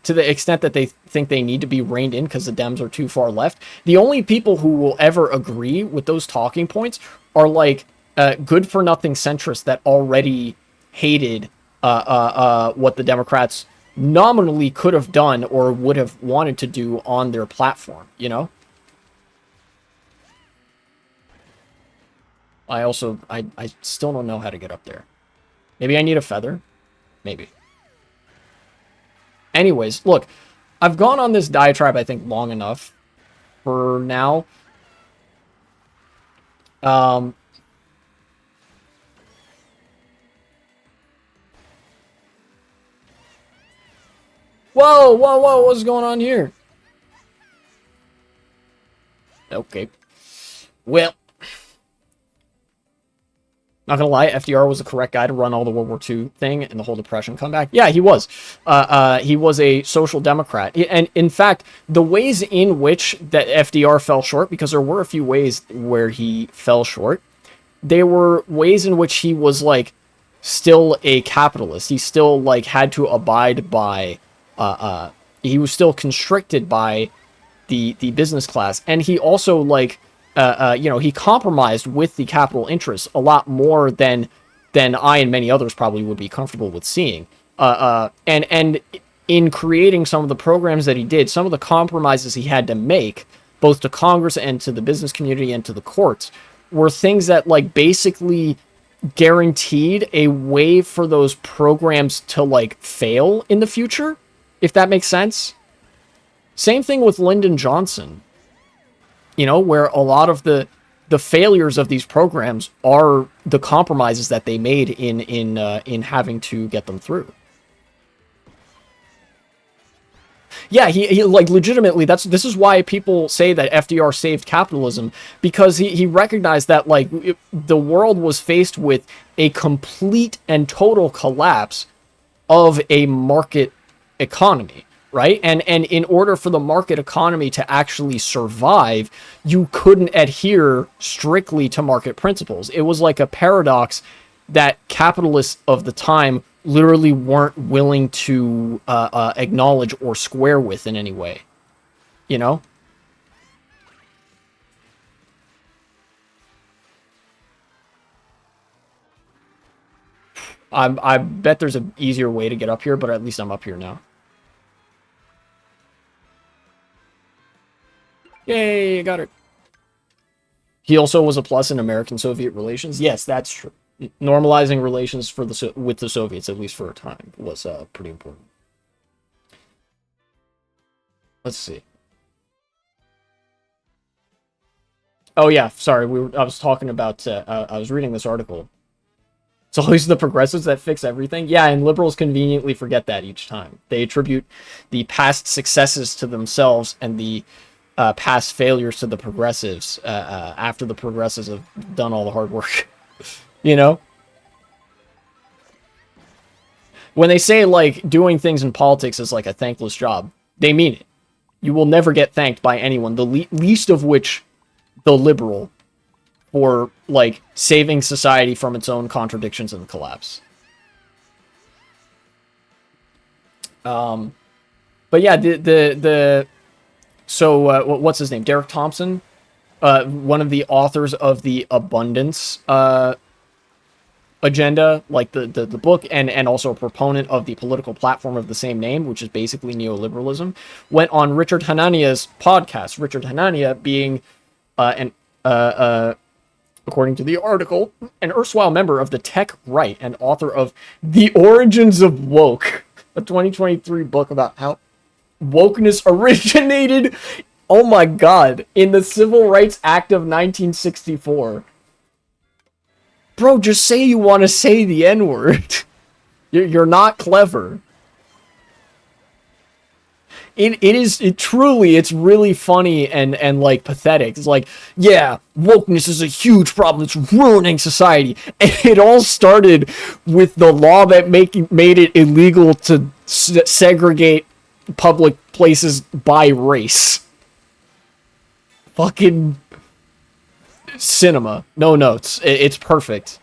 to the extent that they think they need to be reined in because the Dems are too far left. The only people who will ever agree with those talking points are like good-for-nothing centrists that already hated what the Democrats nominally could have done or would have wanted to do on their platform, you know? I still don't know how to get up there. Maybe I need a feather? Maybe. Anyways, look, I've gone on this diatribe, I think, long enough for now. Whoa, what's going on here? Okay. Well, not gonna lie, FDR was the correct guy to run all the World War II thing and the whole Depression comeback. Yeah, he was. He was a social democrat. And in fact, the ways in which that FDR fell short, because there were a few ways where he fell short, there were ways in which he was like still a capitalist. He still like had to abide by, he was still constricted by the business class. And he also like, you know, he compromised with the capital interests a lot more than I and many others probably would be comfortable with seeing. And in creating some of the programs that he did, some of the compromises he had to make, both to Congress and to the business community and to the courts, were things that like basically guaranteed a way for those programs to like fail in the future, if that makes sense. Same thing with Lyndon Johnson, where a lot of the failures of these programs are the compromises that they made in having to get them through. Yeah, he like legitimately, this is why people say that FDR saved capitalism, because he recognized that like the world was faced with a complete and total collapse of a market economy, right? And in order for the market economy to actually survive, you couldn't adhere strictly to market principles. It was like a paradox that capitalists of the time literally weren't willing to acknowledge or square with in any way, I bet there's an easier way to get up here, but at least I'm up here now. Yay, I got it. He also was a plus in American-Soviet relations. Yes, that's true. Normalizing relations with the Soviets, at least for a time, was pretty important. Let's see. Oh yeah, sorry. I was talking about. I was reading this article. It's always the progressives that fix everything. Yeah, and liberals conveniently forget that each time. They attribute the past successes to themselves and the past failures to the progressives after the progressives have done all the hard work. When they say like doing things in politics is like a thankless job, they mean it. You will never get thanked by anyone, the least of which the liberal, for like saving society from its own contradictions and collapse. But yeah, what's his name? Derek Thompson, one of the authors of the Abundance Agenda, like the book, and also a proponent of the political platform of the same name, which is basically neoliberalism, went on Richard Hanania's podcast. Richard Hanania being according to the article, an erstwhile member of the tech right and author of The Origins of Woke, a 2023 book about how wokeness originated, oh my god, in the Civil Rights Act of 1964. Bro, just say you want to say the N-word. You're not clever. It's really funny and like pathetic. It's like, yeah, wokeness is a huge problem. It's ruining society. And it all started with the law that made it illegal to segregate public places by race. Fucking cinema. No notes. It's perfect.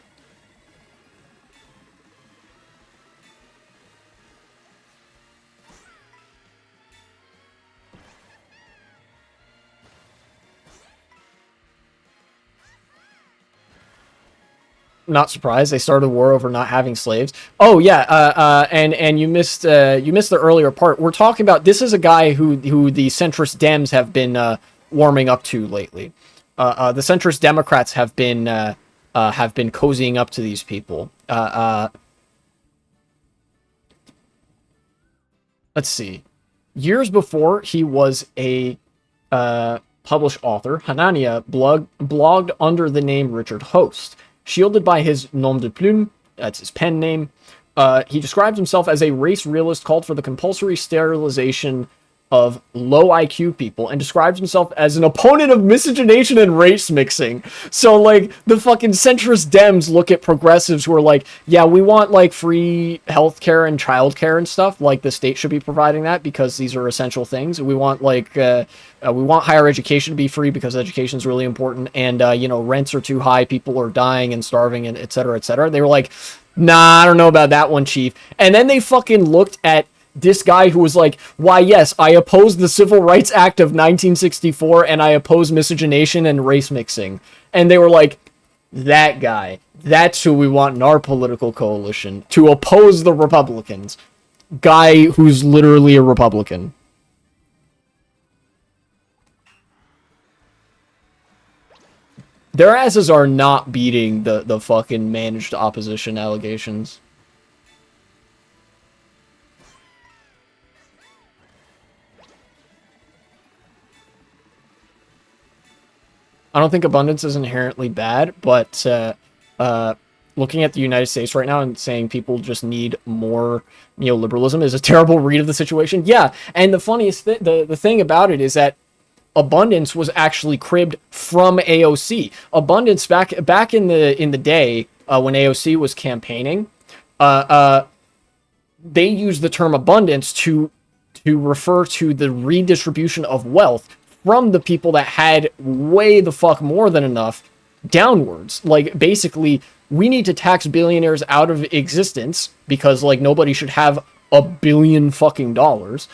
Not surprised. They started a war over not having slaves. Oh yeah, and you missed the earlier part. We're talking about, this is a guy who the centrist Dems have been warming up to lately. The centrist Democrats have been cozying up to these people. Let's see. Years before he was a published author, Hanania blogged under the name Richard Host. Shielded by his nom de plume, that's his pen name, he describes himself as a race realist, called for the compulsory sterilization of low IQ people, and describes himself as an opponent of miscegenation and race mixing. So, like, the fucking centrist Dems look at progressives who are like, yeah, we want, like, free healthcare and childcare and stuff. Like, the state should be providing that because these are essential things. We want, like, we want higher education to be free because education is really important. And, rents are too high. People are dying and starving and et cetera, et cetera. They were like, nah, I don't know about that one, chief. And then they fucking looked at this guy who was like, why, yes, I oppose the Civil Rights Act of 1964 and I oppose miscegenation and race mixing. And they were like, that guy, that's who we want in our political coalition to oppose the Republicans. guy who's literally a Republican. Their asses are not beating the fucking managed opposition allegations. I don't think abundance is inherently bad, but looking at the United States right now and saying people just need more neoliberalism is a terrible read of the situation. Yeah, and the funniest the thing about it is that abundance was actually cribbed from AOC. Abundance back in the day when AOC was campaigning, they used the term abundance to refer to the redistribution of wealth from the people that had way the fuck more than enough downwards. Like, basically, we need to tax billionaires out of existence because, like, nobody should have $1 billion fucking dollars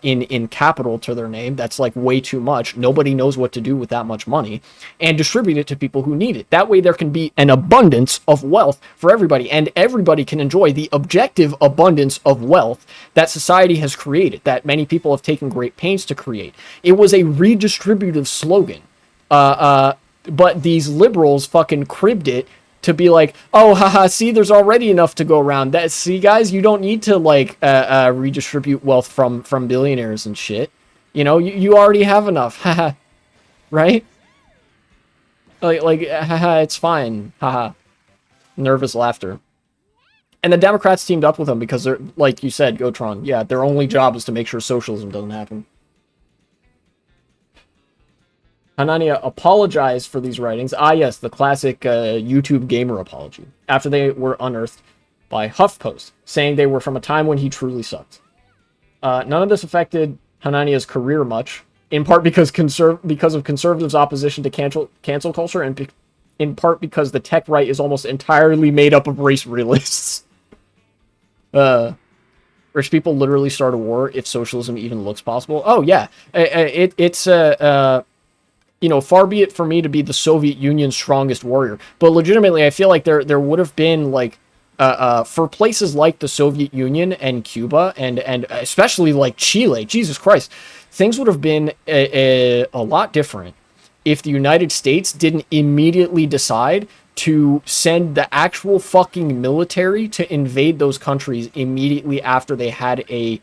in capital to their name. That's like way too much. Nobody knows what to do with that much money, and distribute it to people who need it. That way there can be an abundance of wealth for everybody, and everybody can enjoy the objective abundance of wealth that society has created, that many people have taken great pains to create. It was a redistributive slogan. But these liberals fucking cribbed it to be like, oh, haha, see, there's already enough to go around. See, guys, you don't need to, like, redistribute wealth from billionaires and shit. You know, you already have enough, haha, right? Like, haha, it's fine, haha. Nervous laughter. And the Democrats teamed up with them because they're, like you said, Gotron, yeah, their only job is to make sure socialism doesn't happen. Hanania apologized for these writings. Ah, yes, the classic YouTube gamer apology. After they were unearthed by HuffPost, saying they were from a time when he truly sucked. None of this affected Hanania's career much, in part because of conservatives' opposition to cancel culture, and in part because the tech right is almost entirely made up of race realists. Rich people literally start a war if socialism even looks possible. Oh, yeah. It's you know, far be it for me to be the Soviet Union's strongest warrior, but legitimately, I feel like there would have been, like, for places like the Soviet Union and Cuba, and especially like Chile, Jesus Christ, things would have been a lot different if the United States didn't immediately decide to send the actual fucking military to invade those countries immediately after they had a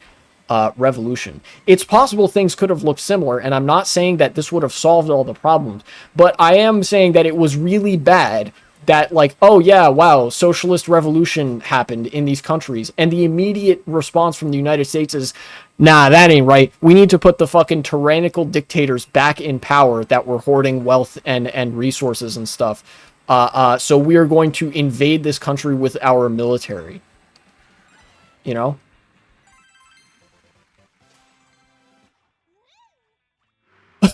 revolution. It's possible things could have looked similar, and I'm not saying that this would have solved all the problems, but I am saying that it was really bad that, like, oh yeah, wow, socialist revolution happened in these countries, and the immediate response from the United States is, nah, that ain't right. We need to put the fucking tyrannical dictators back in power that were hoarding wealth and resources and stuff. So we are going to invade this country with our military. You know?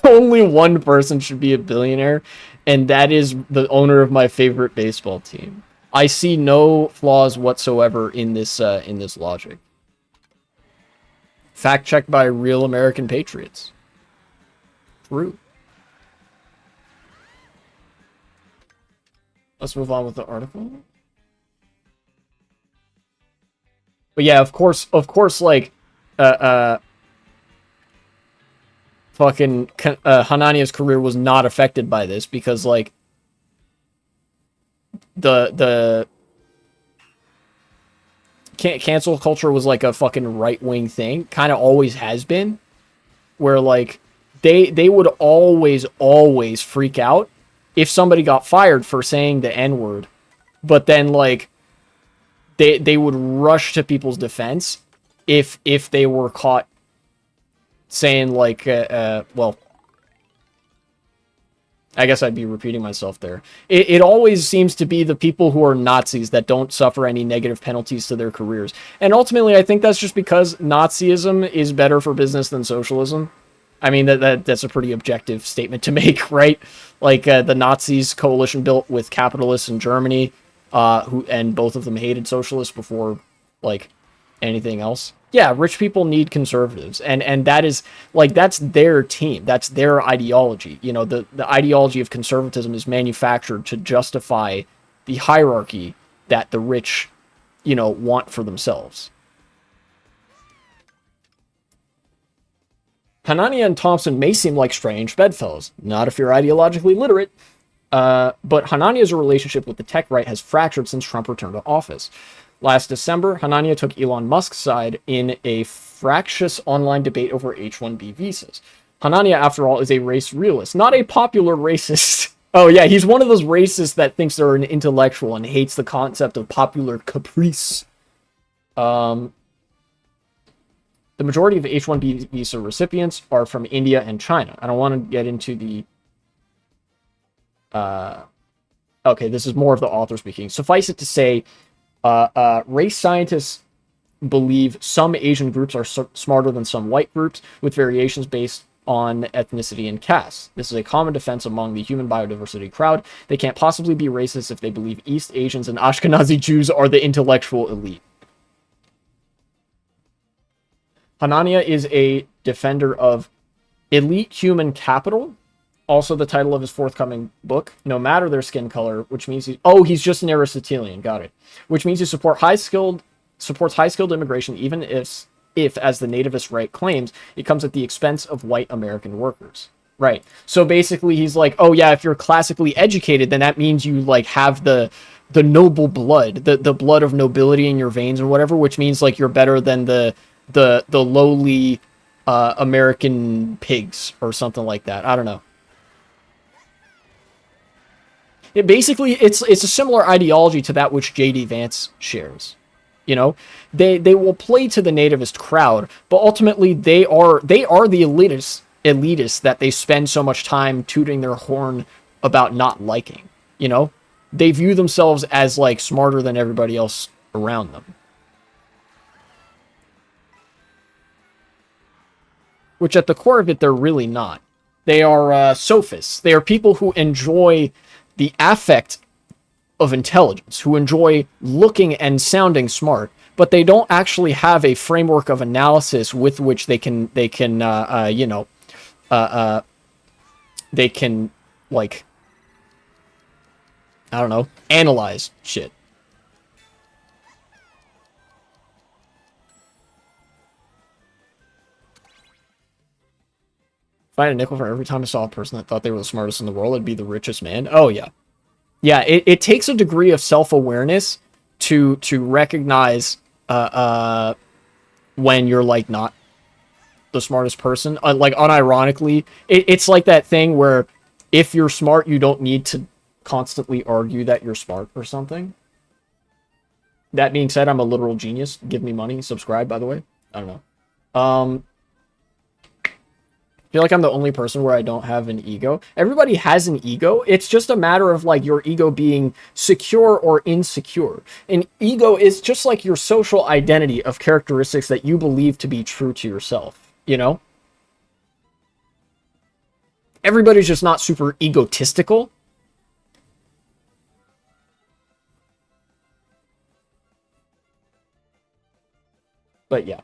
Only one person should be a billionaire, and that is the owner of my favorite baseball team. I see no flaws whatsoever in this logic. Fact checked by real American patriots. True. Let's move on with the article. But yeah, of course, like, fucking Hanania's career was not affected by this because, like, the cancel culture was like a fucking right-wing thing, kind of always has been, where, like, they would always freak out if somebody got fired for saying the N-word, but then, like, they would rush to people's defense if they were caught saying, like, well, I guess I'd be repeating myself there. It always seems to be the people who are Nazis that don't suffer any negative penalties to their careers. And ultimately, I think that's just because Nazism is better for business than socialism. I mean, that's a pretty objective statement to make, right? Like, the Nazis coalition built with capitalists in Germany, and both of them hated socialists before, like, anything else. Yeah, rich people need conservatives, and that is, like, that's their team, that's their ideology. You know, the ideology of conservatism is manufactured to justify the hierarchy that the rich, you know, want for themselves. Hanania and Thompson may seem like strange bedfellows, not if you're ideologically literate, but Hanania's relationship with the tech right has fractured since Trump returned to office. Last December, Hanania took Elon Musk's side in a fractious online debate over H-1B visas. Hanania, after all, is a race realist, not a popular racist. Oh yeah, he's one of those racists that thinks they're an intellectual and hates the concept of popular caprice. The majority of H-1B visa recipients are from India and China. I don't want to get into the... okay, this is more of the author speaking. Suffice it to say, race scientists believe some Asian groups are smarter than some white groups, with variations based on ethnicity and caste. This is a common defense among the human biodiversity crowd. They can't possibly be racist if they believe East Asians and Ashkenazi Jews are the intellectual elite. Hanania is a defender of elite human capital, also the title of his forthcoming book, no matter their skin color, which means he's just an Aristotelian, got it. Which means he supports high-skilled immigration, even if, as the nativist right claims, it comes at the expense of white American workers. Right. So basically he's like, oh yeah, if you're classically educated, then that means you like have the noble blood, the blood of nobility in your veins or whatever, which means like you're better than the lowly American pigs or something like that. I don't know. It's a similar ideology to that which J.D. Vance shares. You know, they will play to the nativist crowd, but ultimately they are the elitists that they spend so much time tooting their horn about not liking. You know, they view themselves as like smarter than everybody else around them, which at the core of it they're really not. They are sophists. They are people who enjoy the affect of intelligence, who enjoy looking and sounding smart, but they don't actually have a framework of analysis with which they can like, I don't know, analyze shit. If I had a nickel for every time I saw a person that thought they were the smartest in the world, I'd be the richest man. Oh yeah. Yeah, it takes a degree of self-awareness to recognize when you're like not the smartest person. Like unironically, it's like that thing where if you're smart, you don't need to constantly argue that you're smart or something. That being said, I'm a literal genius. Give me money. Subscribe, by the way. I don't know. I feel like I'm the only person where I don't have an ego. Everybody has an ego. It's just a matter of like your ego being secure or insecure. An ego is just like your social identity of characteristics that you believe to be true to yourself, you know? Everybody's just not super egotistical. But yeah,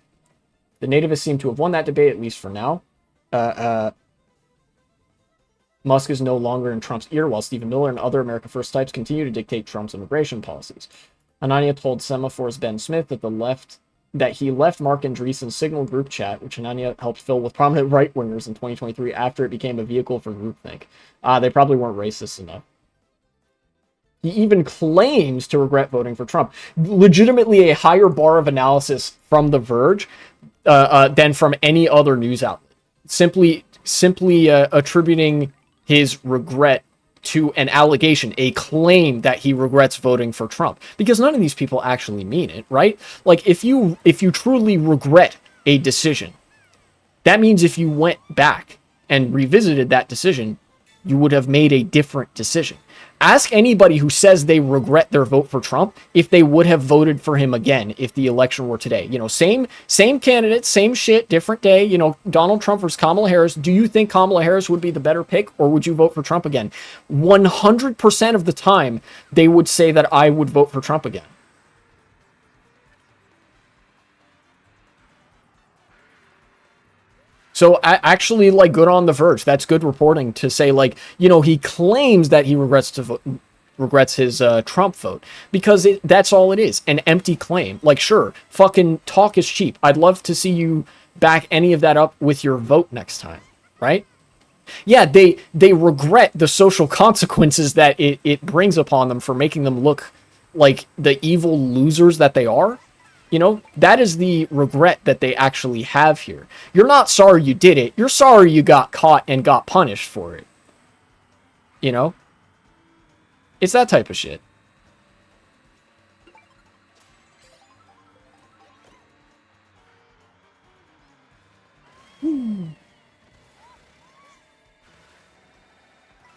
the nativists seem to have won that debate, at least for now. Musk is no longer in Trump's ear, while Stephen Miller and other America First types continue to dictate Trump's immigration policies. Hanania told Semaphor's Ben Smith that he left Mark Andreessen's Signal group chat, which Hanania helped fill with prominent right-wingers in 2023 after it became a vehicle for groupthink. They probably weren't racist enough. He even claims to regret voting for Trump. Legitimately a higher bar of analysis from The Verge than from any other news outlet. Simply attributing his regret to an allegation, a claim that he regrets voting for Trump, because none of these people actually mean it, right? Like if you truly regret a decision, that means if you went back and revisited that decision, you would have made a different decision. Ask anybody who says they regret their vote for Trump if they would have voted for him again if the election were today. You know, same candidate, same shit, different day. You know, Donald Trump versus Kamala Harris. Do you think Kamala Harris would be the better pick, or would you vote for Trump again? 100% of the time, they would say that I would vote for Trump again. So actually, like, good on The Verge. That's good reporting to say, like, you know, he claims that he regrets his Trump vote, because that's all it is, an empty claim. Like, sure, fucking talk is cheap. I'd love to see you back any of that up with your vote next time, right? Yeah, they regret the social consequences that it brings upon them for making them look like the evil losers that they are. You know, that is the regret that they actually have here. You're not sorry you did it. You're sorry you got caught and got punished for it. You know? It's that type of shit.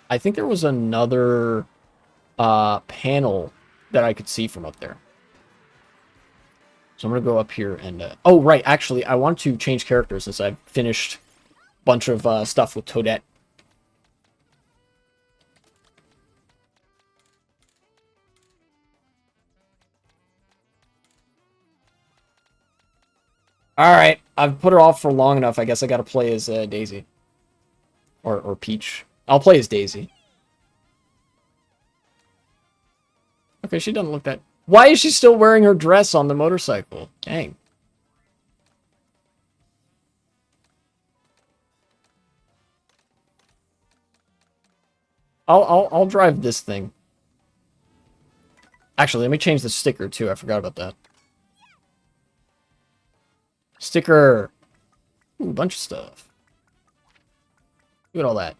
I think there was another panel that I could see from up there. So I'm going to go up here and... oh, right. Actually, I want to change characters since I've finished a bunch of stuff with Toadette. Alright, I've put her off for long enough. I guess I gotta play as Daisy. Or Peach. I'll play as Daisy. Okay, she doesn't look that... Why is she still wearing her dress on the motorcycle? Dang. I'll drive this thing. Actually, let me change the sticker too. I forgot about that. Sticker. Ooh, a bunch of stuff. Look at all that.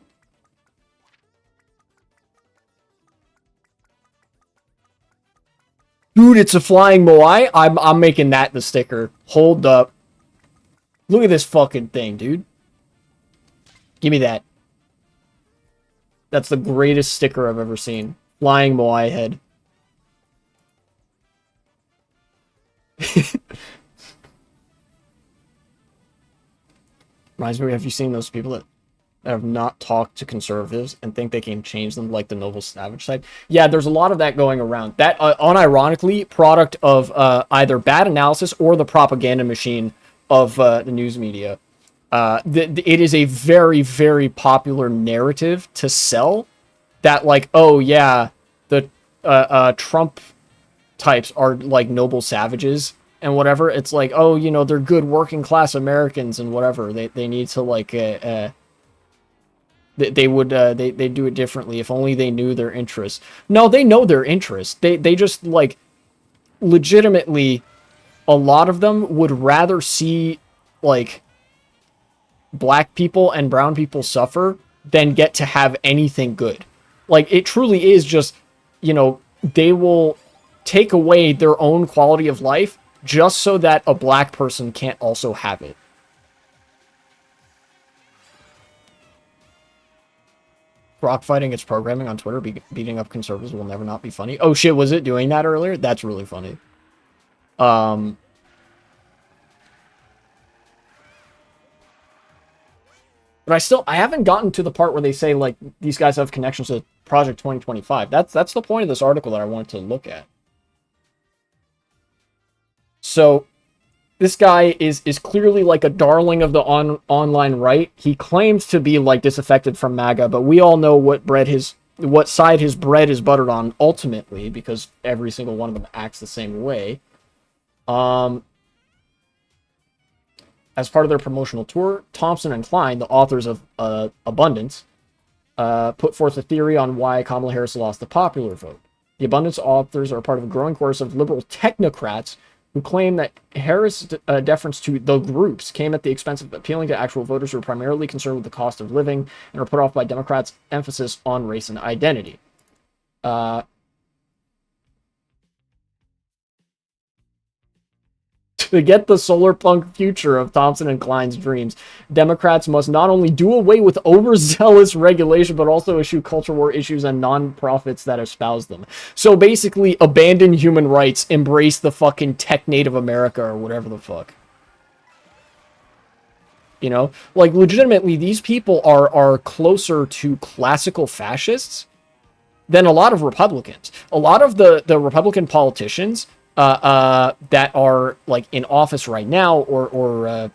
Dude, it's a flying Moai. I'm making that the sticker. Hold up. Look at this fucking thing, dude. Give me that. That's the greatest sticker I've ever seen. Flying Moai head. Reminds me, have you seen those people that have not talked to conservatives and think they can change them like the noble savage type? Yeah, there's a lot of that going around. That, unironically, product of either bad analysis or the propaganda machine of the news media. It is a very, very popular narrative to sell that, like, oh, yeah, the Trump types are, like, noble savages and whatever. It's like, oh, you know, they're good working class Americans and whatever. They need to, like, they do it differently if only they knew their interests. No, they know their interests. They just, like, legitimately, a lot of them would rather see, like, black people and brown people suffer than get to have anything good. Like, it truly is just, you know, they will take away their own quality of life just so that a black person can't also have it. Rock fighting its programming on Twitter, beating up conservatives will never not be funny. Oh shit, was it doing that earlier? That's really funny. But I haven't gotten to the part where they say, like, these guys have connections to Project 2025. That's the point of this article that I wanted to look at. So, this guy is clearly, like, a darling of the online right. He claims to be, like, disaffected from MAGA, but we all know what side his bread is buttered on ultimately, because every single one of them acts the same way. As part of their promotional tour, Thompson and Klein, the authors of Abundance, put forth a theory on why Kamala Harris lost the popular vote. The Abundance authors are part of a growing chorus of liberal technocrats who claim that Harris' deference to the groups came at the expense of appealing to actual voters who are primarily concerned with the cost of living and are put off by Democrats' emphasis on race and identity. To get the solar punk future of Thompson and Klein's dreams, Democrats must not only do away with overzealous regulation, but also issue culture war issues and non-profits that espouse them. So basically, abandon human rights, embrace the fucking tech Native America or whatever the fuck. You know? Like, legitimately, these people are closer to classical fascists than a lot of Republicans. A lot of the Republican politicians that are, like, in office right now or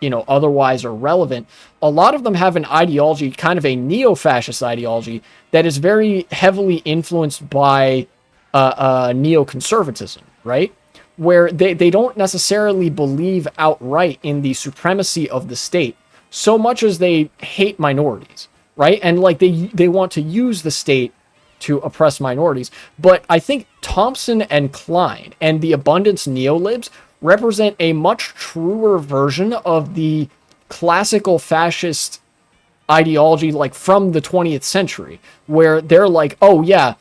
you know, otherwise are relevant, a lot of them have an ideology, kind of a neo-fascist ideology, that is very heavily influenced by neoconservatism, right? where they don't necessarily believe outright in the supremacy of the state so much as they hate minorities, right? And like they want to use the state to oppress minorities. But I think Thompson and Klein and the abundance neolibs represent a much truer version of the classical fascist ideology, like from the 20th century, where they're like, oh yeah,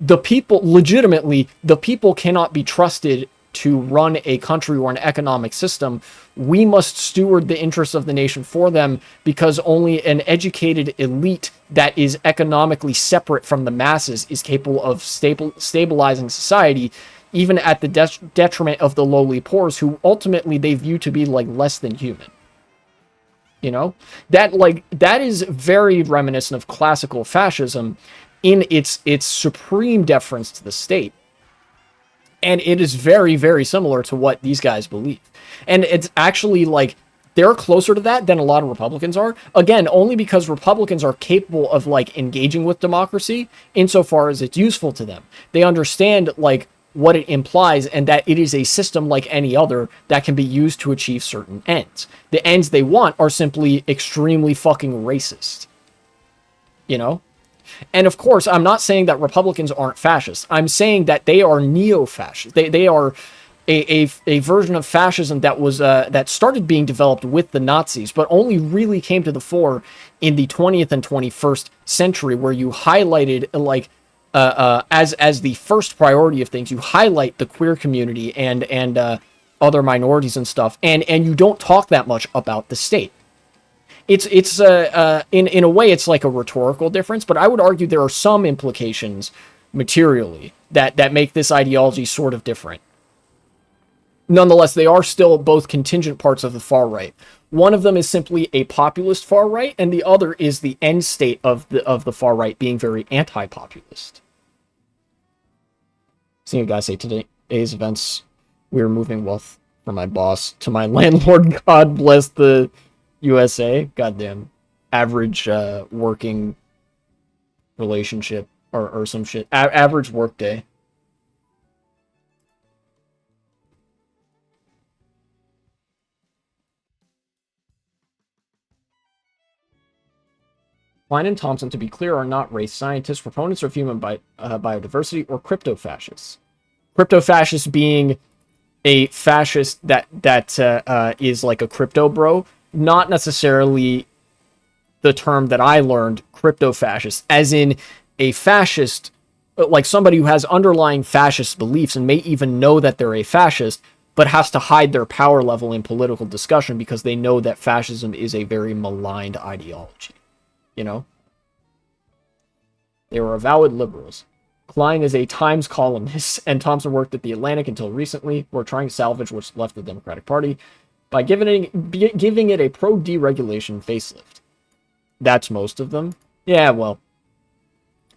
the people, legitimately, the people cannot be trusted to run a country or an economic system. We must steward the interests of the nation for them, because only an educated elite that is economically separate from the masses is capable of stabilizing society, even at the detriment of the lowly poor, who ultimately they view to be like less than human. You know, that is very reminiscent of classical fascism in its supreme deference to the state. And it is very, very similar to what these guys believe. And it's actually like they're closer to that than a lot of Republicans are. Again, only because Republicans are capable of like engaging with democracy insofar as it's useful to them. They understand like what it implies and that it is a system like any other that can be used to achieve certain ends. The ends they want are simply extremely fucking racist. You know? And of course, I'm not saying that Republicans aren't fascists. I'm saying that they are neo-fascist. They are a version of fascism that was that started being developed with the Nazis, but only really came to the fore in the 20th and 21st century, where you highlighted like as the first priority of things, you highlight the queer community and other minorities and stuff, and you don't talk that much about the state. It's in a way it's like a rhetorical difference, but I would argue there are some implications materially that make this ideology sort of different. Nonetheless, they are still both contingent parts of the far right. One of them is simply a populist far right, and the other is the end state of the far right being very anti-populist. Seeing a guy say today's events, we are moving wealth from my boss to my landlord. God bless the USA. Goddamn average working relationship or some shit. Average work day. Klein and Thompson, to be clear, are not race scientists, proponents of human biodiversity, or crypto-fascists. Crypto-fascist being a fascist that is like a crypto bro, not necessarily the term that I learned, crypto-fascist, as in a fascist, like somebody who has underlying fascist beliefs and may even know that they're a fascist, but has to hide their power level in political discussion because they know that fascism is a very maligned ideology. You know? They were avowed liberals. Klein is a Times columnist, and Thompson worked at The Atlantic until recently. We're trying to salvage what's left of the Democratic Party by giving it a pro-deregulation facelift. That's most of them. Yeah, well,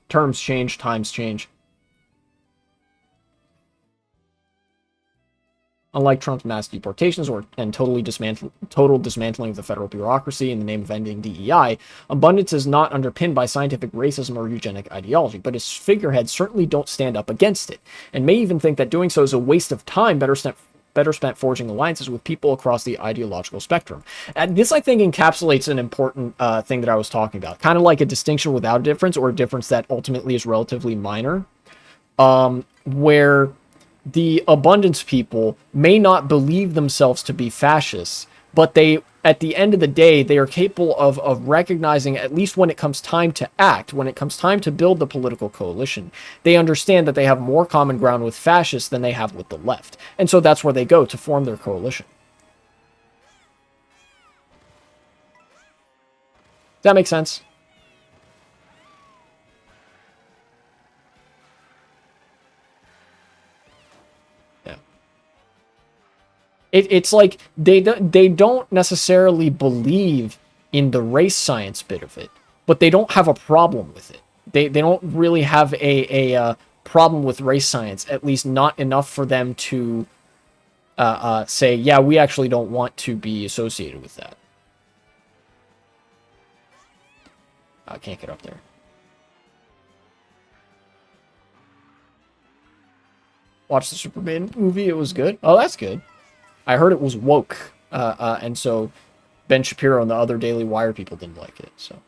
terms change, times change. Unlike Trump's mass deportations and total dismantling of the federal bureaucracy in the name of ending DEI, abundance is not underpinned by scientific racism or eugenic ideology, but its figureheads certainly don't stand up against it, and may even think that doing so is a waste of time better spent forging alliances with people across the ideological spectrum. And this, I think, encapsulates an important thing that I was talking about, kind of like a distinction without a difference, or a difference that ultimately is relatively minor, where the abundance people may not believe themselves to be fascists, but they, at the end of the day, they are capable of recognizing, at least when it comes time to act, when it comes time to build the political coalition, they understand that they have more common ground with fascists than they have with the left. And so that's where they go to form their coalition. Does that make sense? It's like they don't necessarily believe in the race science bit of it, but they don't have a problem with it. They don't really have a problem with race science, at least not enough for them to say, yeah, we actually don't want to be associated with that. I can't get up there. Watched the Superman movie. It was good. Oh, that's good. I heard it was woke. And so Ben Shapiro and the other Daily Wire people didn't like it. So.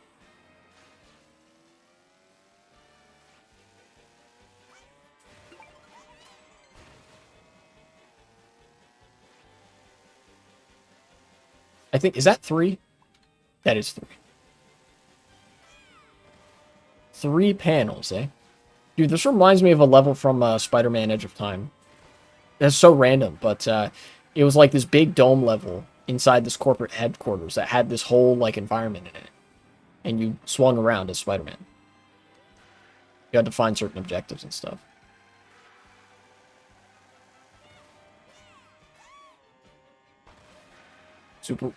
I think, is that 3? That is 3. 3 panels, eh? Dude, this reminds me of a level from Spider-Man Edge of Time. That's so random, but it was like this big dome level inside this corporate headquarters that had this whole like environment in it. And you swung around as Spider-Man. You had to find certain objectives and stuff.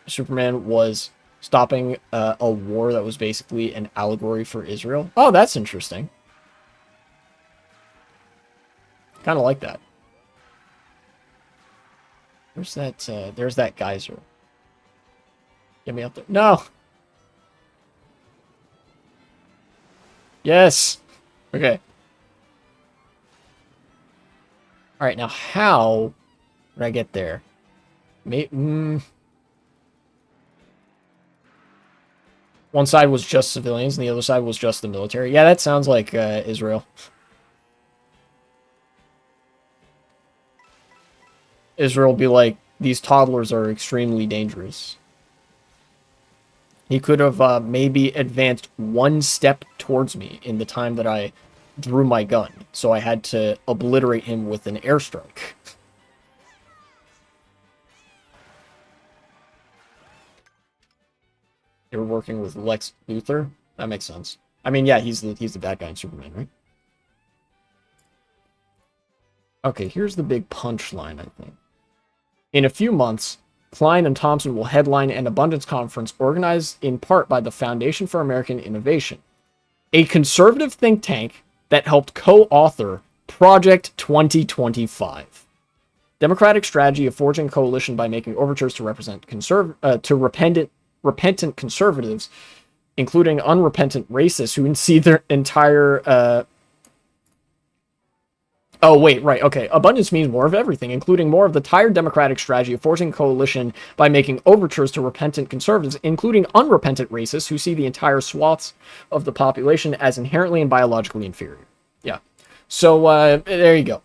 Superman was stopping a war that was basically an allegory for Israel. Oh, that's interesting. Kind of like that. There's that geyser. Get me up there. No! Yes! Okay. Alright, now how did I get there? One side was just civilians, and the other side was just the military. Yeah, that sounds like Israel. Israel be like, these toddlers are extremely dangerous. He could have maybe advanced one step towards me in the time that I drew my gun. So I had to obliterate him with an airstrike. You're working with Lex Luthor? That makes sense. I mean, yeah, he's the bad guy in Superman, right? Okay, here's the big punchline, I think. In a few months, Klein and Thompson will headline an abundance conference organized in part by the Foundation for American Innovation, a conservative think tank that helped co-author Project 2025. Democratic strategy of forging coalition by making overtures to repentant conservatives, including unrepentant racists who see their entire Oh, wait, right, okay. Abundance means more of everything, including more of the tired democratic strategy of forcing coalition by making overtures to repentant conservatives, including unrepentant racists who see the entire swaths of the population as inherently and biologically inferior. Yeah. So, there you go.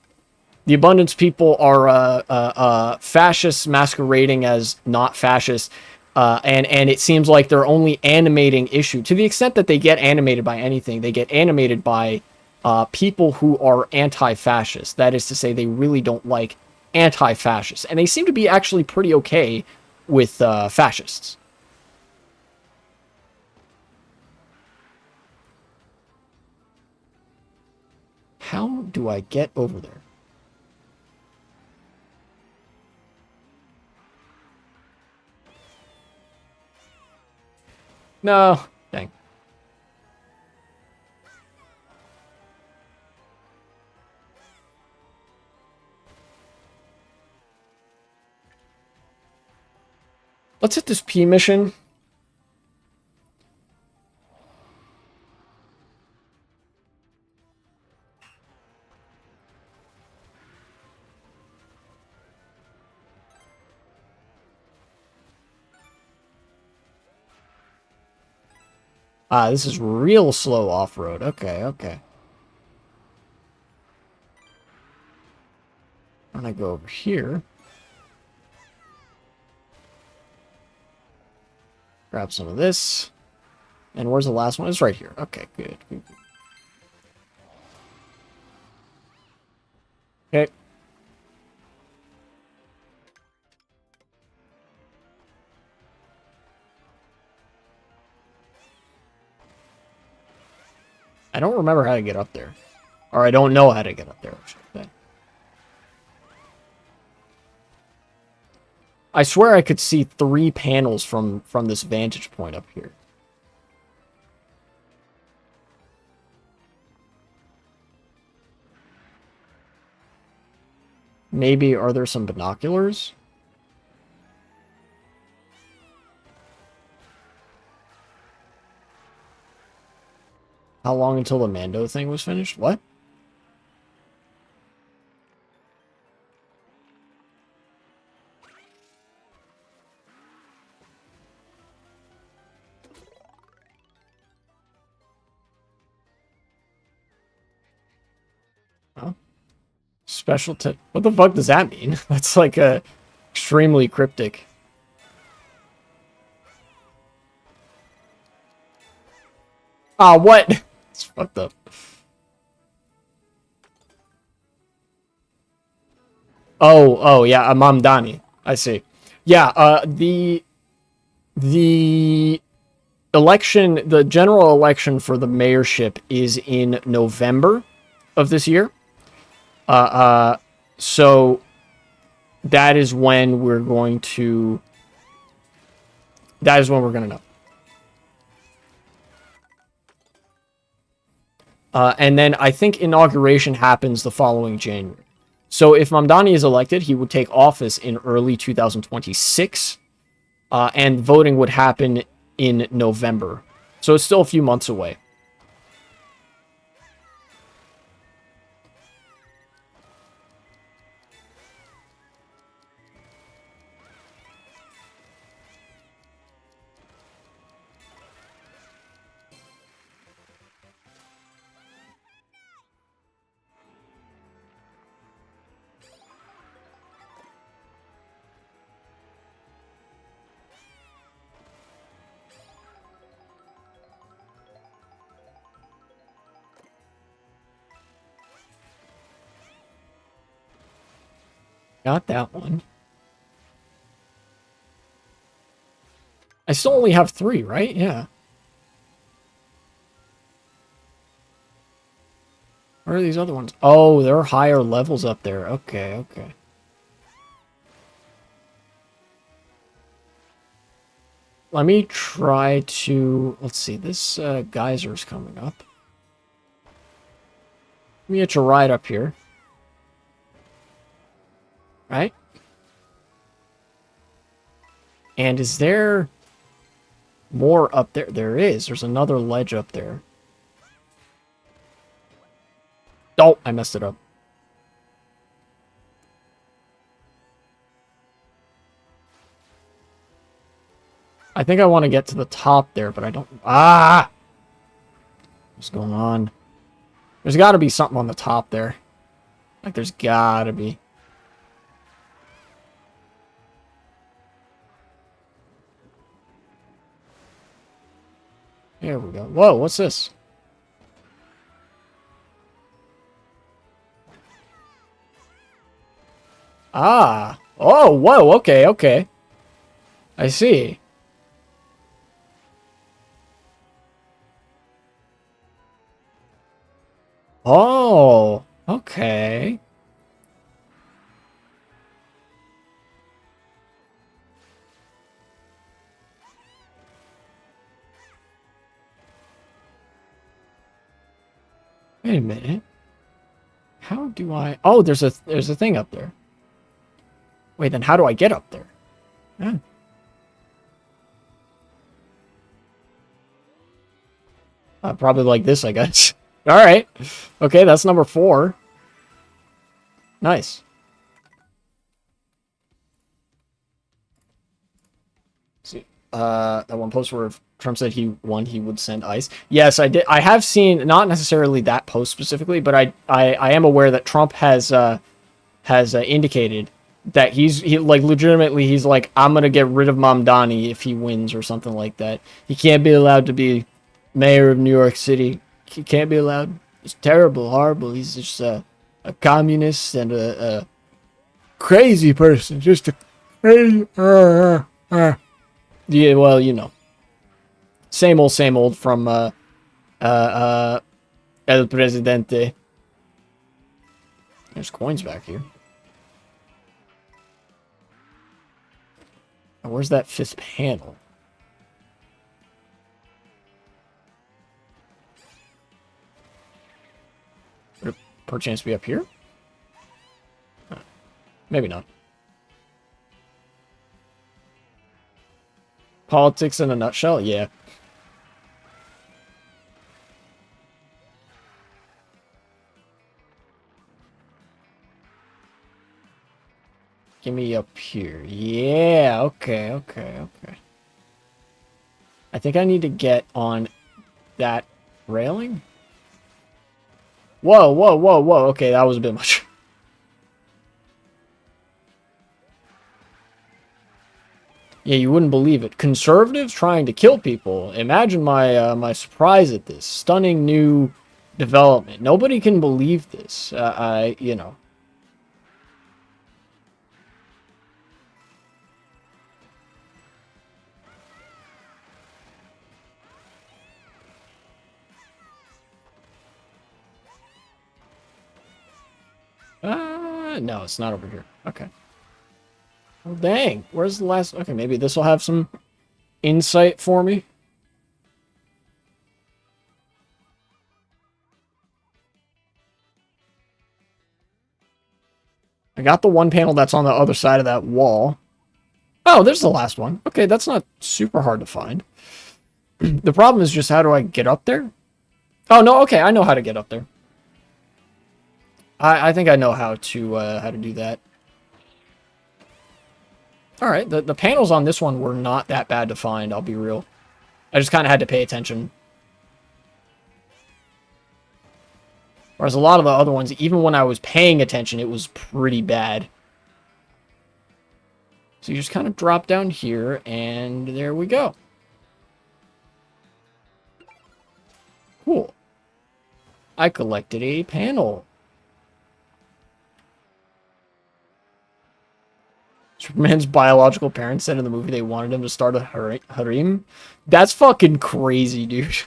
The abundance people are fascists masquerading as not fascists, and it seems like they're only animating issue. To the extent that they get animated by anything, they get animated by people who are anti-fascist. That is to say, they really don't like anti-fascists. And they seem to be actually pretty okay with fascists. How do I get over there? No. Dang. Let's hit this P mission. Ah, this is real slow off-road. Okay, okay. I'm gonna go over here. Grab some of this. And where's the last one? It's right here. Okay, good. Okay. I don't remember how to get up there. Or I don't know how to get up there, I should say. I swear I could see 3 panels from this vantage point up here. Maybe, are there some binoculars? How long until the Mando thing was finished? What? Special tip. What the fuck does that mean? That's like a extremely cryptic. Ah, what? It's fucked up. Oh, yeah, Mamdani. I see. Yeah, the election, the general election for the mayorship is in November of this year. So that is when we're going to. That is when we're gonna know. And then I think inauguration happens the following January. So if Mamdani is elected, he would take office in early 2026, and voting would happen in November. So it's still a few months away. Got that one. I still only have 3, right? Yeah. Where are these other ones? Oh, there are higher levels up there. Okay, okay. Let me try to... Let's see. This geyser's coming up. Let me hitch a ride up here. Right? And is there more up there? There is. There's another ledge up there. Oh, I messed it up. I think I want to get to the top there, but I don't... Ah! What's going on? There's got to be something on the top there. Like, there's got to be. Here we go. Whoa, what's this? Ah. Oh, whoa, okay, okay. I see. Oh, okay. Wait a minute. How do I... Oh, there's a thing up there. Wait, then how do I get up there? Yeah. Probably like this, I guess. All right. Okay, that's number 4. Nice. See, that one post where Trump said he won, he would send ice. Yes, I did. I have seen, not necessarily that post specifically, but I am aware that Trump has indicated that he like legitimately he's like, I'm gonna get rid of Mamdani if he wins or something like that. He can't be allowed to be mayor of New York City. He can't be allowed. It's terrible, horrible. He's just a communist and a crazy person. Just a crazy. Yeah, well, you know. Same old from El Presidente. There's coins back here. Now, where's that 5th panel? Would it perchance be up here? Maybe not. Politics in a nutshell? Yeah. Give me up here. Yeah, okay, okay, okay. I think I need to get on that railing. Whoa, whoa, whoa, whoa. Okay, that was a bit much. Yeah, you wouldn't believe it. Conservatives trying to kill people. Imagine my surprise at this stunning new development. Nobody can believe this. You know. No, it's not over here. Okay. Well, dang. Where's the last? Okay, maybe this will have some insight for me. I got the one panel that's on the other side of that wall. Oh, there's the last one. Okay, that's not super hard to find. The problem is just how do I get up there? Oh, no, okay, I know how to get up there. I think I know how to do that. Alright, the panels on this one were not that bad to find, I'll be real. I just kind of had to pay attention. Whereas a lot of the other ones, even when I was paying attention, it was pretty bad. So you just kind of drop down here, and there we go. Cool. I collected a panel. Superman's biological parents said in the movie they wanted him to start a harem. That's fucking crazy, dude.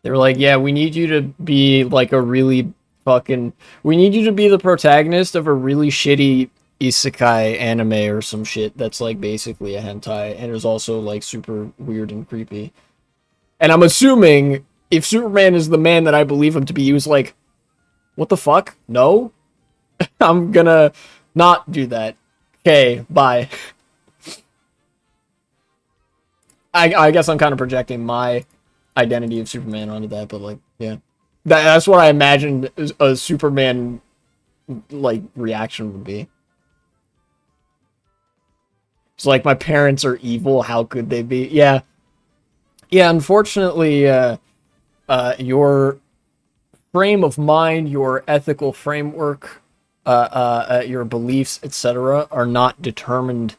They were like, yeah, we need you to be like a really fucking... We need you to be the protagonist of a really shitty isekai anime or some shit that's like basically a hentai and is also like super weird and creepy. And I'm assuming if Superman is the man that I believe him to be, he was like, what the fuck? No? I'm gonna not do that. Okay, bye. I guess I'm kind of projecting my identity of Superman onto that, but like, yeah. That's what I imagined a Superman, like, reaction would be. It's like, my parents are evil, how could they be? Yeah. Yeah, unfortunately, your frame of mind, your ethical framework, your beliefs, etc., are not determined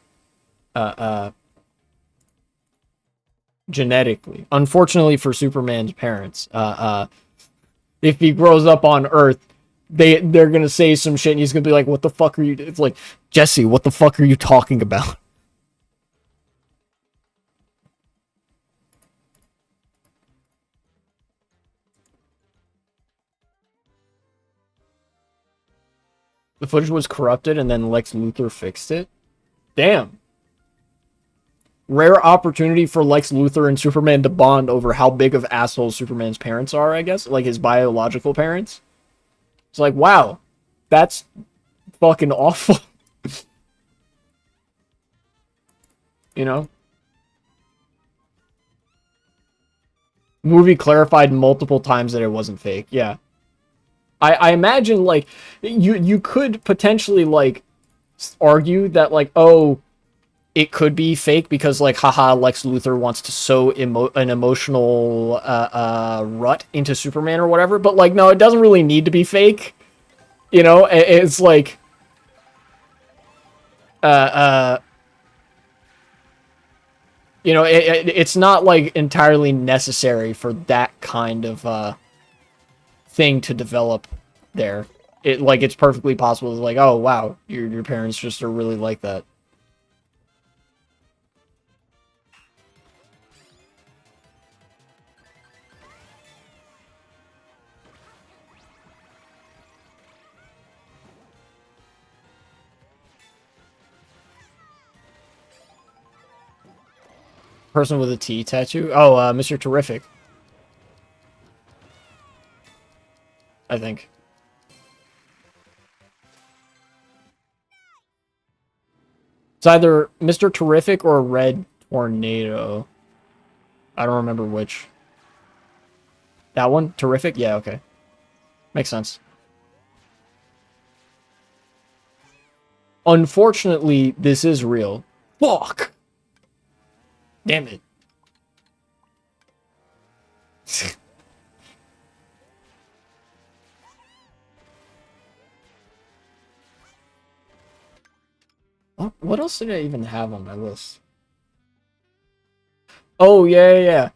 genetically. Unfortunately for Superman's parents, if he grows up on Earth, they're gonna say some shit, and he's gonna be like, "What the fuck are you?" It's like, Jesse, what the fuck are you talking about? The footage was corrupted, and then Lex Luthor fixed it. Damn. Rare opportunity for Lex Luthor and Superman to bond over how big of assholes Superman's parents are, I guess. Like, his biological parents. It's like, wow. That's fucking awful. You know? Movie clarified multiple times that it wasn't fake. Yeah. I imagine, like, you could potentially, like, argue that, like, oh, it could be fake because, like, haha, Lex Luthor wants to sow an emotional rut into Superman or whatever. But, like, no, it doesn't really need to be fake. You know, it's like, you know, it's not, like, entirely necessary for that kind of thing to develop there. It's perfectly possible to, like, oh, wow, your parents just are really like that. Person with a T tattoo? Oh, Mr. Terrific. I think. It's either Mr. Terrific or Red Tornado. I don't remember which. That one? Terrific? Yeah, okay. Makes sense. Unfortunately, this is real. Fuck! Damn it. What else did I even have on my list? Oh, yeah.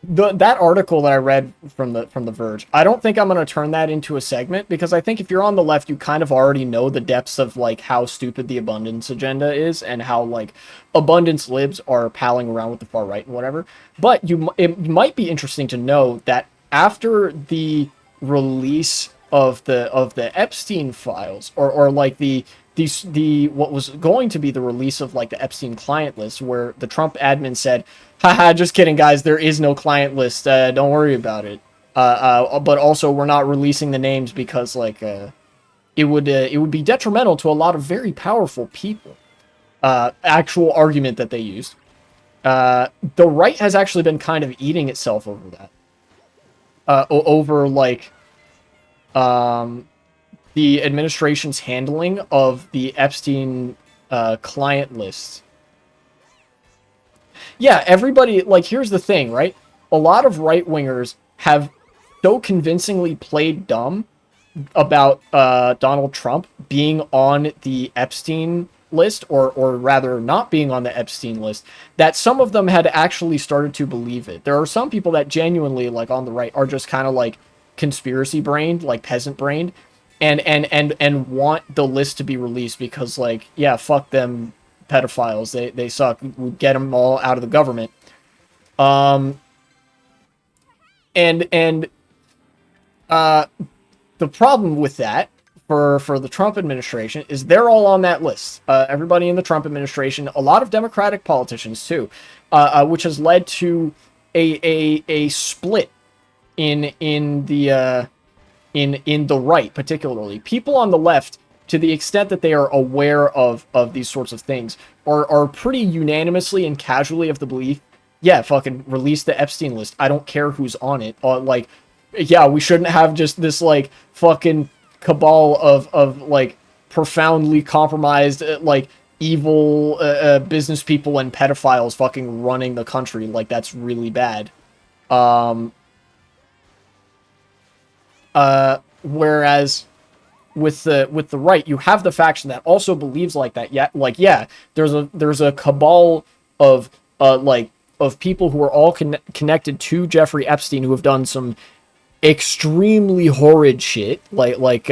That article that I read from the Verge, I don't think I'm going to turn that into a segment, because I think if you're on the left, you kind of already know the depths of like how stupid the abundance agenda is, and how like abundance libs are palling around with the far right and whatever. But it might be interesting to know that after the release of the Epstein files, or like the what was going to be the release of like the Epstein client list, where the Trump admin said, haha, just kidding, guys, there is no client list, don't worry about it, but also we're not releasing the names because like it would be detrimental to a lot of very powerful people. Actual argument that they used. The right has actually been kind of eating itself over that, over like the administration's handling of the Epstein client list. Yeah, everybody, like, here's the thing, right? A lot of right-wingers have so convincingly played dumb about Donald Trump being on the Epstein list, or rather not being on the Epstein list, that some of them had actually started to believe it. There are some people that genuinely, like, on the right, are just kind of like conspiracy brained, like peasant brained, and want the list to be released because, like, yeah, fuck them pedophiles, they suck, we get them all out of the government. And the problem with that for the Trump administration is they're all on that list. Everybody in the Trump administration, a lot of Democratic politicians too, which has led to a split in the right, particularly people on the left, to the extent that they are aware of these sorts of things, are pretty unanimously and casually of the belief, yeah, fucking release the Epstein list. I don't care who's on it. Like, yeah, we shouldn't have just this like fucking cabal of like profoundly compromised, like evil business people and pedophiles fucking running the country. Like, that's really bad. Whereas with the right, you have the faction that also believes like that. Yeah, like, yeah, there's a cabal of of people who are all connected to Jeffrey Epstein, who have done some extremely horrid shit, like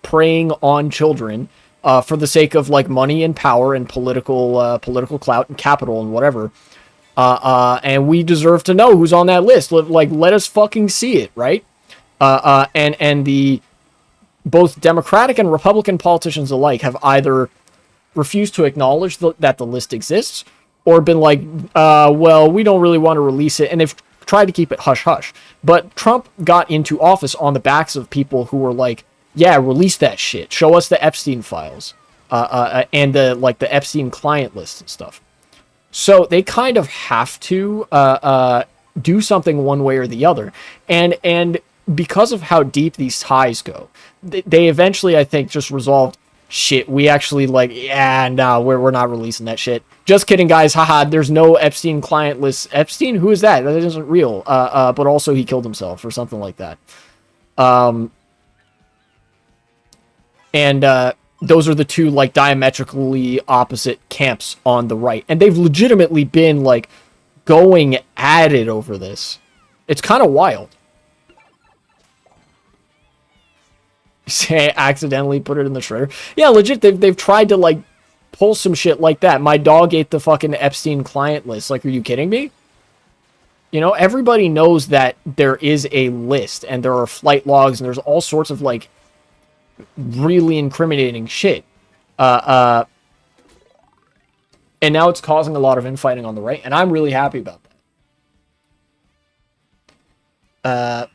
preying on children for the sake of like money and power and political clout and capital and whatever. And we deserve to know who's on that list. Like, let us fucking see it, right? And the both Democratic and Republican politicians alike have either refused to acknowledge that the list exists, or been like, well, we don't really want to release it, and they've tried to keep it hush-hush. But Trump got into office on the backs of people who were like, yeah, release that shit. Show us the Epstein files, and the Epstein client list and stuff. So they kind of have to do something one way or the other. And because of how deep these ties go, they eventually, I think, just resolved, shit, we actually, like, yeah, no, we're not releasing that shit. Just kidding, guys. Haha, there's no Epstein client list. Epstein? Who is that? That isn't real. But also he killed himself or something like that. And those are the two, like, diametrically opposite camps on the right. And they've legitimately been, like, going at it over this. It's kind of wild. Say I accidentally put it in the shredder. Yeah, legit, they've tried to, like, pull some shit like that. My dog ate the fucking Epstein client list. Like, are you kidding me? You know, everybody knows that there is a list, and there are flight logs, and there's all sorts of, like, really incriminating shit. And now it's causing a lot of infighting on the right, and I'm really happy about that.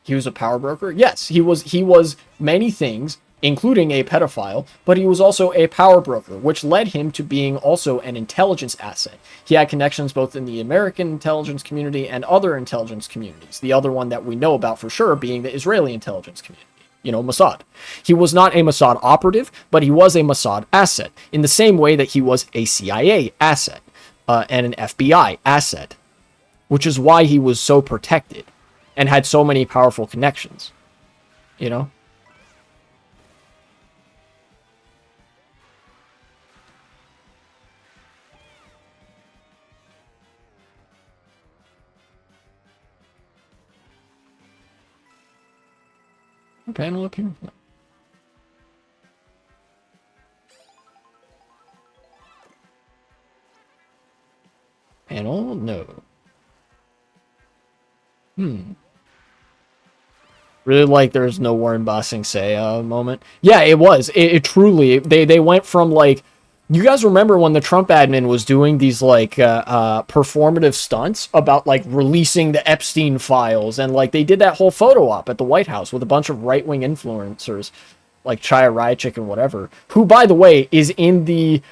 He was a power broker? Yes, he was many things, including a pedophile, but he was also a power broker, which led him to being also an intelligence asset. He had connections both in the American intelligence community and other intelligence communities. The other one that we know about for sure being the Israeli intelligence community. You know, Mossad. He was not a Mossad operative, but he was a Mossad asset, in the same way that he was a CIA asset, and an FBI asset, which is why he was so protected and had so many powerful connections, you know? A panel up here? No. Panel? No. Really like there's no Warren Bossing say moment. Yeah, it was. It truly, they went from like, you guys remember when the Trump admin was doing these like performative stunts about like releasing the Epstein files, and like they did that whole photo op at the White House with a bunch of right-wing influencers like Chaya Raichik and whatever, who by the way is in the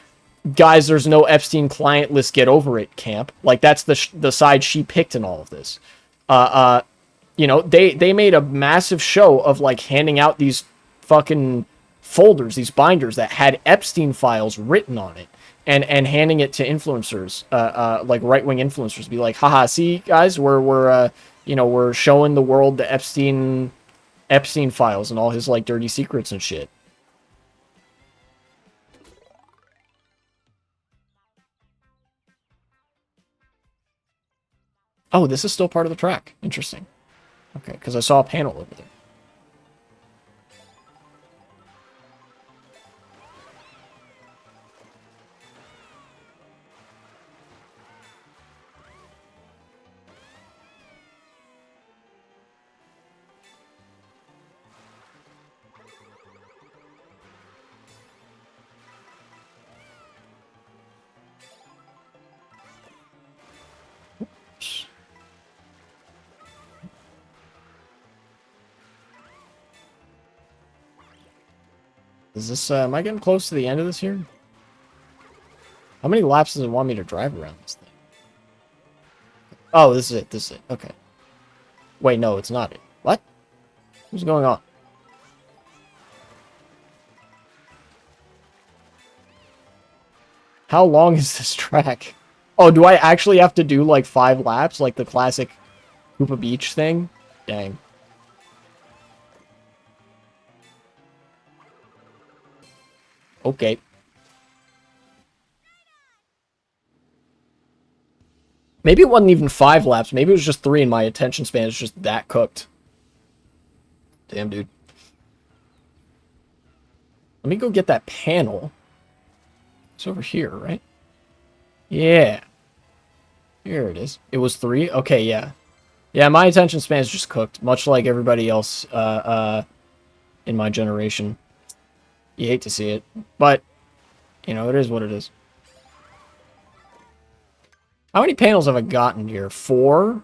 guys there's no Epstein client list, get over it camp. Like that's the side she picked in all of this. You know, they made a massive show of like handing out these fucking folders, these binders that had Epstein files written on it, and handing it to influencers, like right-wing influencers, be like, haha, see guys, we're you know, we're showing the world the Epstein files and all his like dirty secrets and shit. Oh, this is still part of the track. Interesting. Okay, because I saw a panel over there. Oops. Is this, am I getting close to the end of this here? How many laps does it want me to drive around this thing? Oh, this is it. This is it. Okay. Wait, no, it's not it. What? What's going on? How long is this track? Oh, do I actually have to do like 5 laps, like the classic Koopa Beach thing? Dang. Okay. Maybe it wasn't even 5 laps. Maybe it was just 3 and my attention span is just that cooked. Damn, dude. Let me go get that panel. It's over here, right? Yeah. Here it is. It was 3? Okay, yeah. Yeah, my attention span is just cooked, much like everybody else in my generation. You hate to see it, but, you know, it is what it is. How many panels have I gotten here? 4?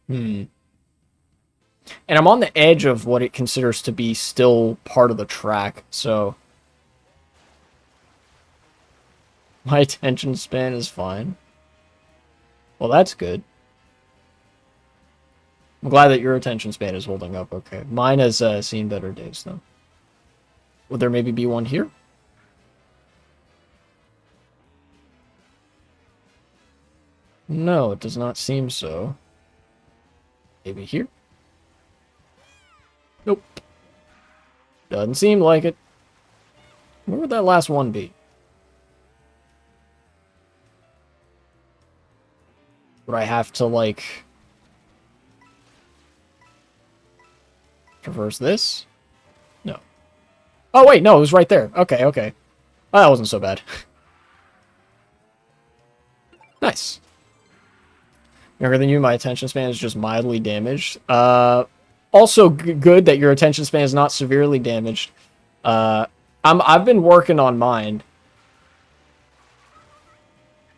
And I'm on the edge of what it considers to be still part of the track, so... My attention span is fine. Well, that's good. I'm glad that your attention span is holding up okay. Mine has seen better days, though. Would there maybe be one here? No, it does not seem so. Maybe here? Nope. Doesn't seem like it. Where would that last one be? Would I have to, like... traverse this? No. Oh, wait, no, it was right there. Okay, okay. Oh, that wasn't so bad. Nice. Younger than you, my attention span is just mildly damaged. Also good that your attention span is not severely damaged. I've been working on mine.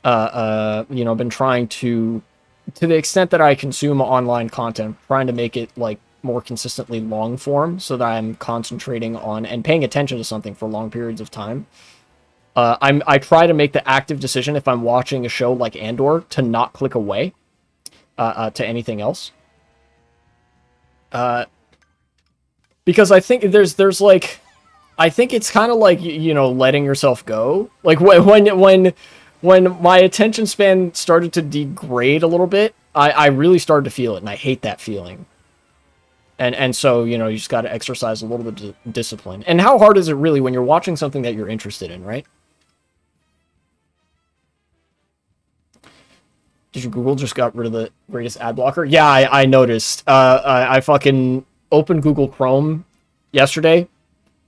You know, been trying to the extent that I consume online content, trying to make it like more consistently long form so that I'm concentrating on and paying attention to something for long periods of time. I try to make the active decision if I'm watching a show like Andor to not click away to anything else. Because I think there's like, I think it's kind of like, you know, letting yourself go. Like when my attention span started to degrade a little bit, I really started to feel it, and I hate that feeling. And so, you know, you just got to exercise a little bit of discipline. And how hard is it really when you're watching something that you're interested in, right? Did your Google just got rid of the greatest ad blocker? Yeah, I noticed. I fucking opened Google Chrome yesterday,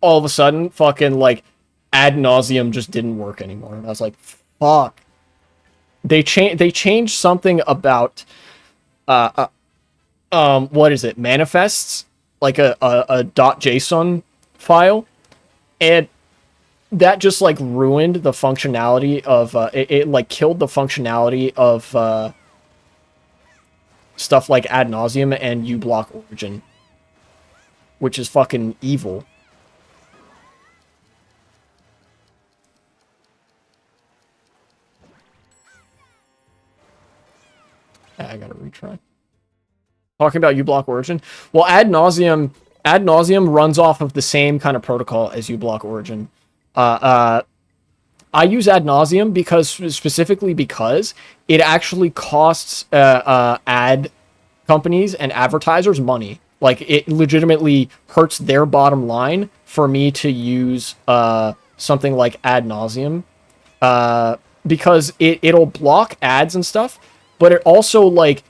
all of a sudden, fucking, like, ad nauseum just didn't work anymore. And I was like, fuck. They changed something about, what is it? Manifests? Like a .json file. And that just, like, ruined the functionality of, it like, killed the functionality of, stuff like ad nauseum and uBlock origin. Which is fucking evil. I gotta retry. Talking about uBlock origin. Well, ad nauseum runs off of the same kind of protocol as uBlock origin. I use ad nauseum specifically because it actually costs ad companies and advertisers money. Like, it legitimately hurts their bottom line for me to use something like ad nauseum, because it'll block ads and stuff, but it also, like,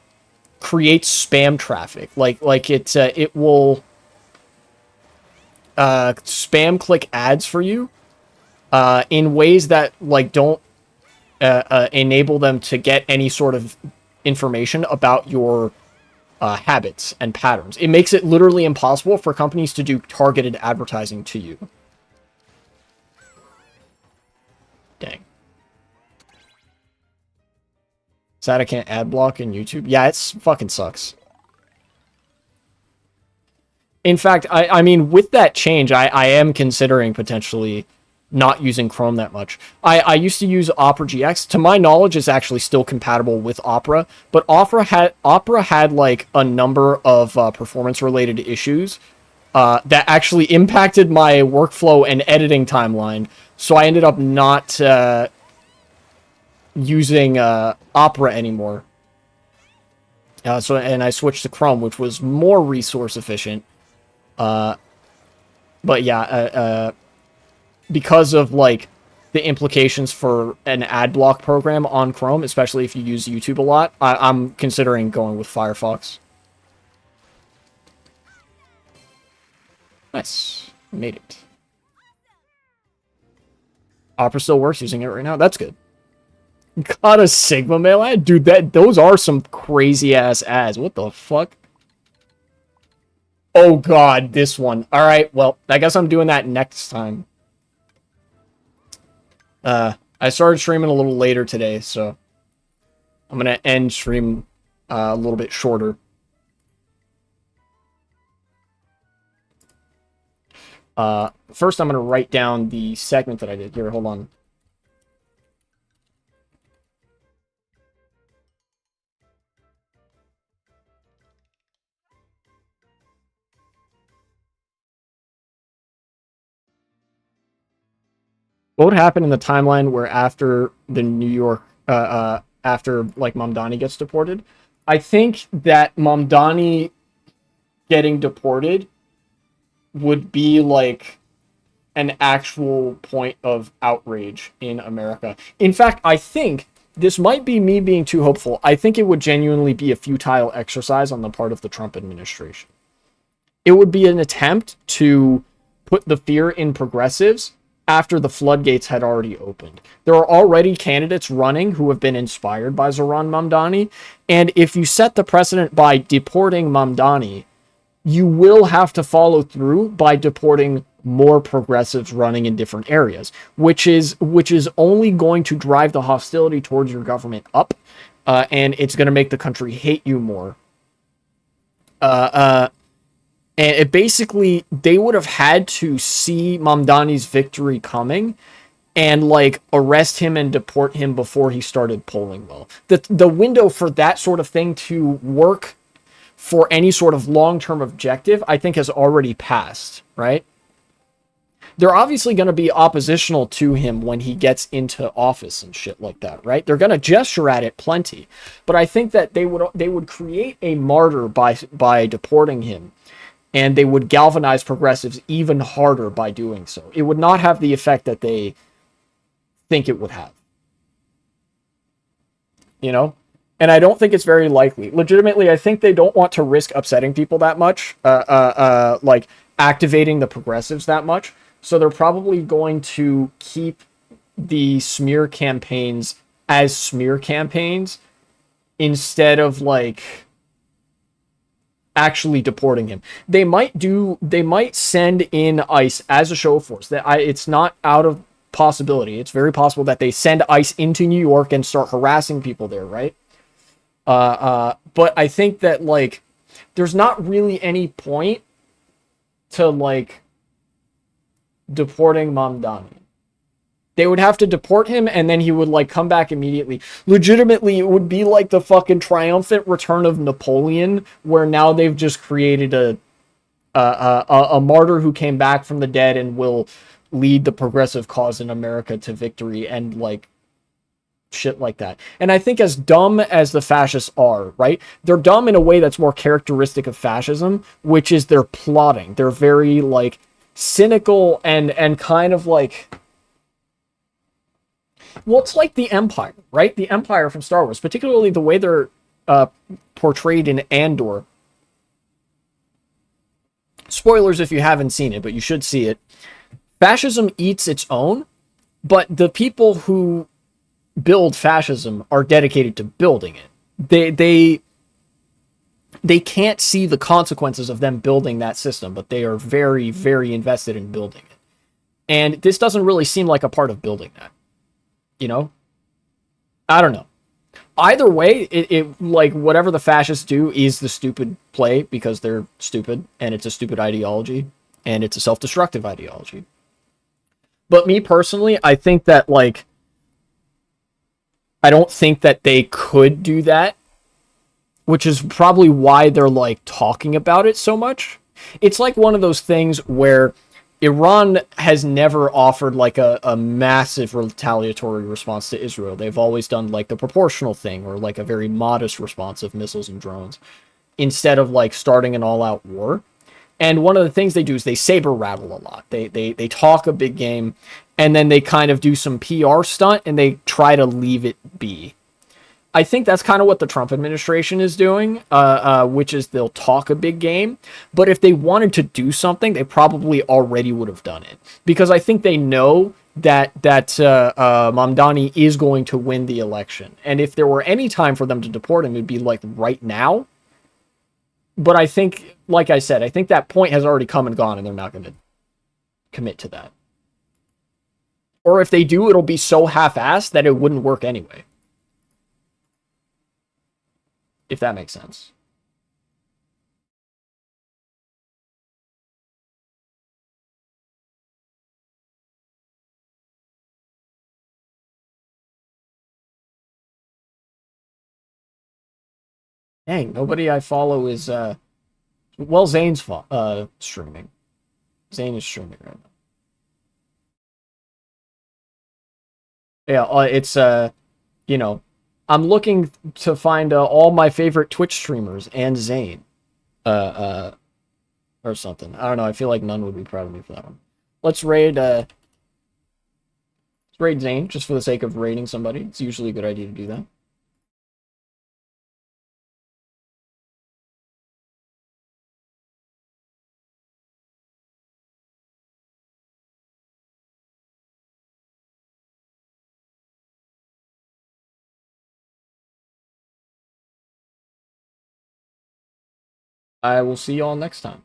creates spam traffic. Like it will spam click ads for you in ways that, like, don't enable them to get any sort of information about your habits and patterns. It makes it literally impossible for companies to do targeted advertising to you. Dang. Sad I can't ad block in YouTube. Yeah, it's fucking sucks. In fact, I mean, with that change, I am considering potentially not using Chrome that much. I used to use Opera GX. To my knowledge, it's actually still compatible with Opera, but Opera had like a number of performance-related issues that actually impacted my workflow and editing timeline. So I ended up not using Opera anymore. And I switched to Chrome, which was more resource efficient. But yeah, because of, like, the implications for an ad block program on Chrome, especially if you use YouTube a lot, I'm considering going with Firefox. Nice. Made it. Opera still works, using it right now. That's good. Got a Sigma mail ad? Dude, those are some crazy-ass ads. What the fuck? Oh, God, this one. All right, well, I guess I'm doing that next time. I started streaming a little later today, so I'm going to end stream a little bit shorter. First, I'm going to write down the segment that I did. Here, hold on. What would happen in the timeline where after the New York, after, like, Mamdani gets deported? I think that Mamdani getting deported would be, like, an actual point of outrage in America. In fact, I think this might be me being too hopeful. I think it would genuinely be a futile exercise on the part of the Trump administration. It would be an attempt to put the fear in progressives after the floodgates had already opened. There are already candidates running who have been inspired by Zoran Mamdani, and if you set the precedent by deporting Mamdani, you will have to follow through by deporting more progressives running in different areas, which is only going to drive the hostility towards your government up, and it's going to make the country hate you more. And it basically, they would have had to see Mamdani's victory coming and, like, arrest him and deport him before he started polling well. The window for that sort of thing to work for any sort of long-term objective, I think, has already passed, right? They're obviously going to be oppositional to him when he gets into office and shit like that, right? They're going to gesture at it plenty. But I think that they would create a martyr by deporting him. And they would galvanize progressives even harder by doing so. It would not have the effect that they think it would have. You know? And I don't think it's very likely. Legitimately, I think they don't want to risk upsetting people that much. Like, activating the progressives that much. So they're probably going to keep the smear campaigns as smear campaigns instead of like actually deporting him. They might send in ICE as a show of force. It's not out of possibility. It's very possible that they send ICE into New York and start harassing people there, right? But I think that like there's not really any point to like deporting Mamdani. They would have to deport him and then he would like come back immediately. Legitimately, it would be like the fucking triumphant return of Napoleon, where now they've just created a martyr who came back from the dead and will lead the progressive cause in America to victory and like shit like that. And I think as dumb as the fascists are, right? They're dumb in a way that's more characteristic of fascism, which is they're plotting. They're very like cynical and kind of like, well, it's like the Empire, right? The Empire from Star Wars, particularly the way they're portrayed in Andor. Spoilers if you haven't seen it, but you should see it. Fascism eats its own, but the people who build fascism are dedicated to building it. They can't see the consequences of them building that system, but they are very, very invested in building it. And this doesn't really seem like a part of building that. You know? I don't know. Either way, it like whatever the fascists do is the stupid play because they're stupid and it's a stupid ideology and it's a self-destructive ideology. But me personally, I think that like I don't think that they could do that, which is probably why they're like talking about it so much. It's like one of those things where Iran has never offered like a massive retaliatory response to Israel. They've always done like the proportional thing or like a very modest response of missiles and drones instead of like starting an all-out war. And one of the things they do is they saber rattle a lot. They talk a big game and then they kind of do some PR stunt and they try to leave it be. I think that's kind of what the Trump administration is doing, which is they'll talk a big game. But if they wanted to do something, they probably already would have done it. Because I think they know that Mamdani is going to win the election. And if there were any time for them to deport him, it would be like right now. But I think, like I said, I think that point has already come and gone and they're not going to commit to that. Or if they do, it'll be so half-assed that it wouldn't work anyway. If that makes sense. Dang, nobody I follow is well, Zane's streaming. Zane is streaming right now. Yeah, it's you know, I'm looking to find all my favorite Twitch streamers and Zane. Or something. I don't know. I feel like none would be proud of me for that one. Let's raid Zane just for the sake of raiding somebody. It's usually a good idea to do that. I will see y'all next time.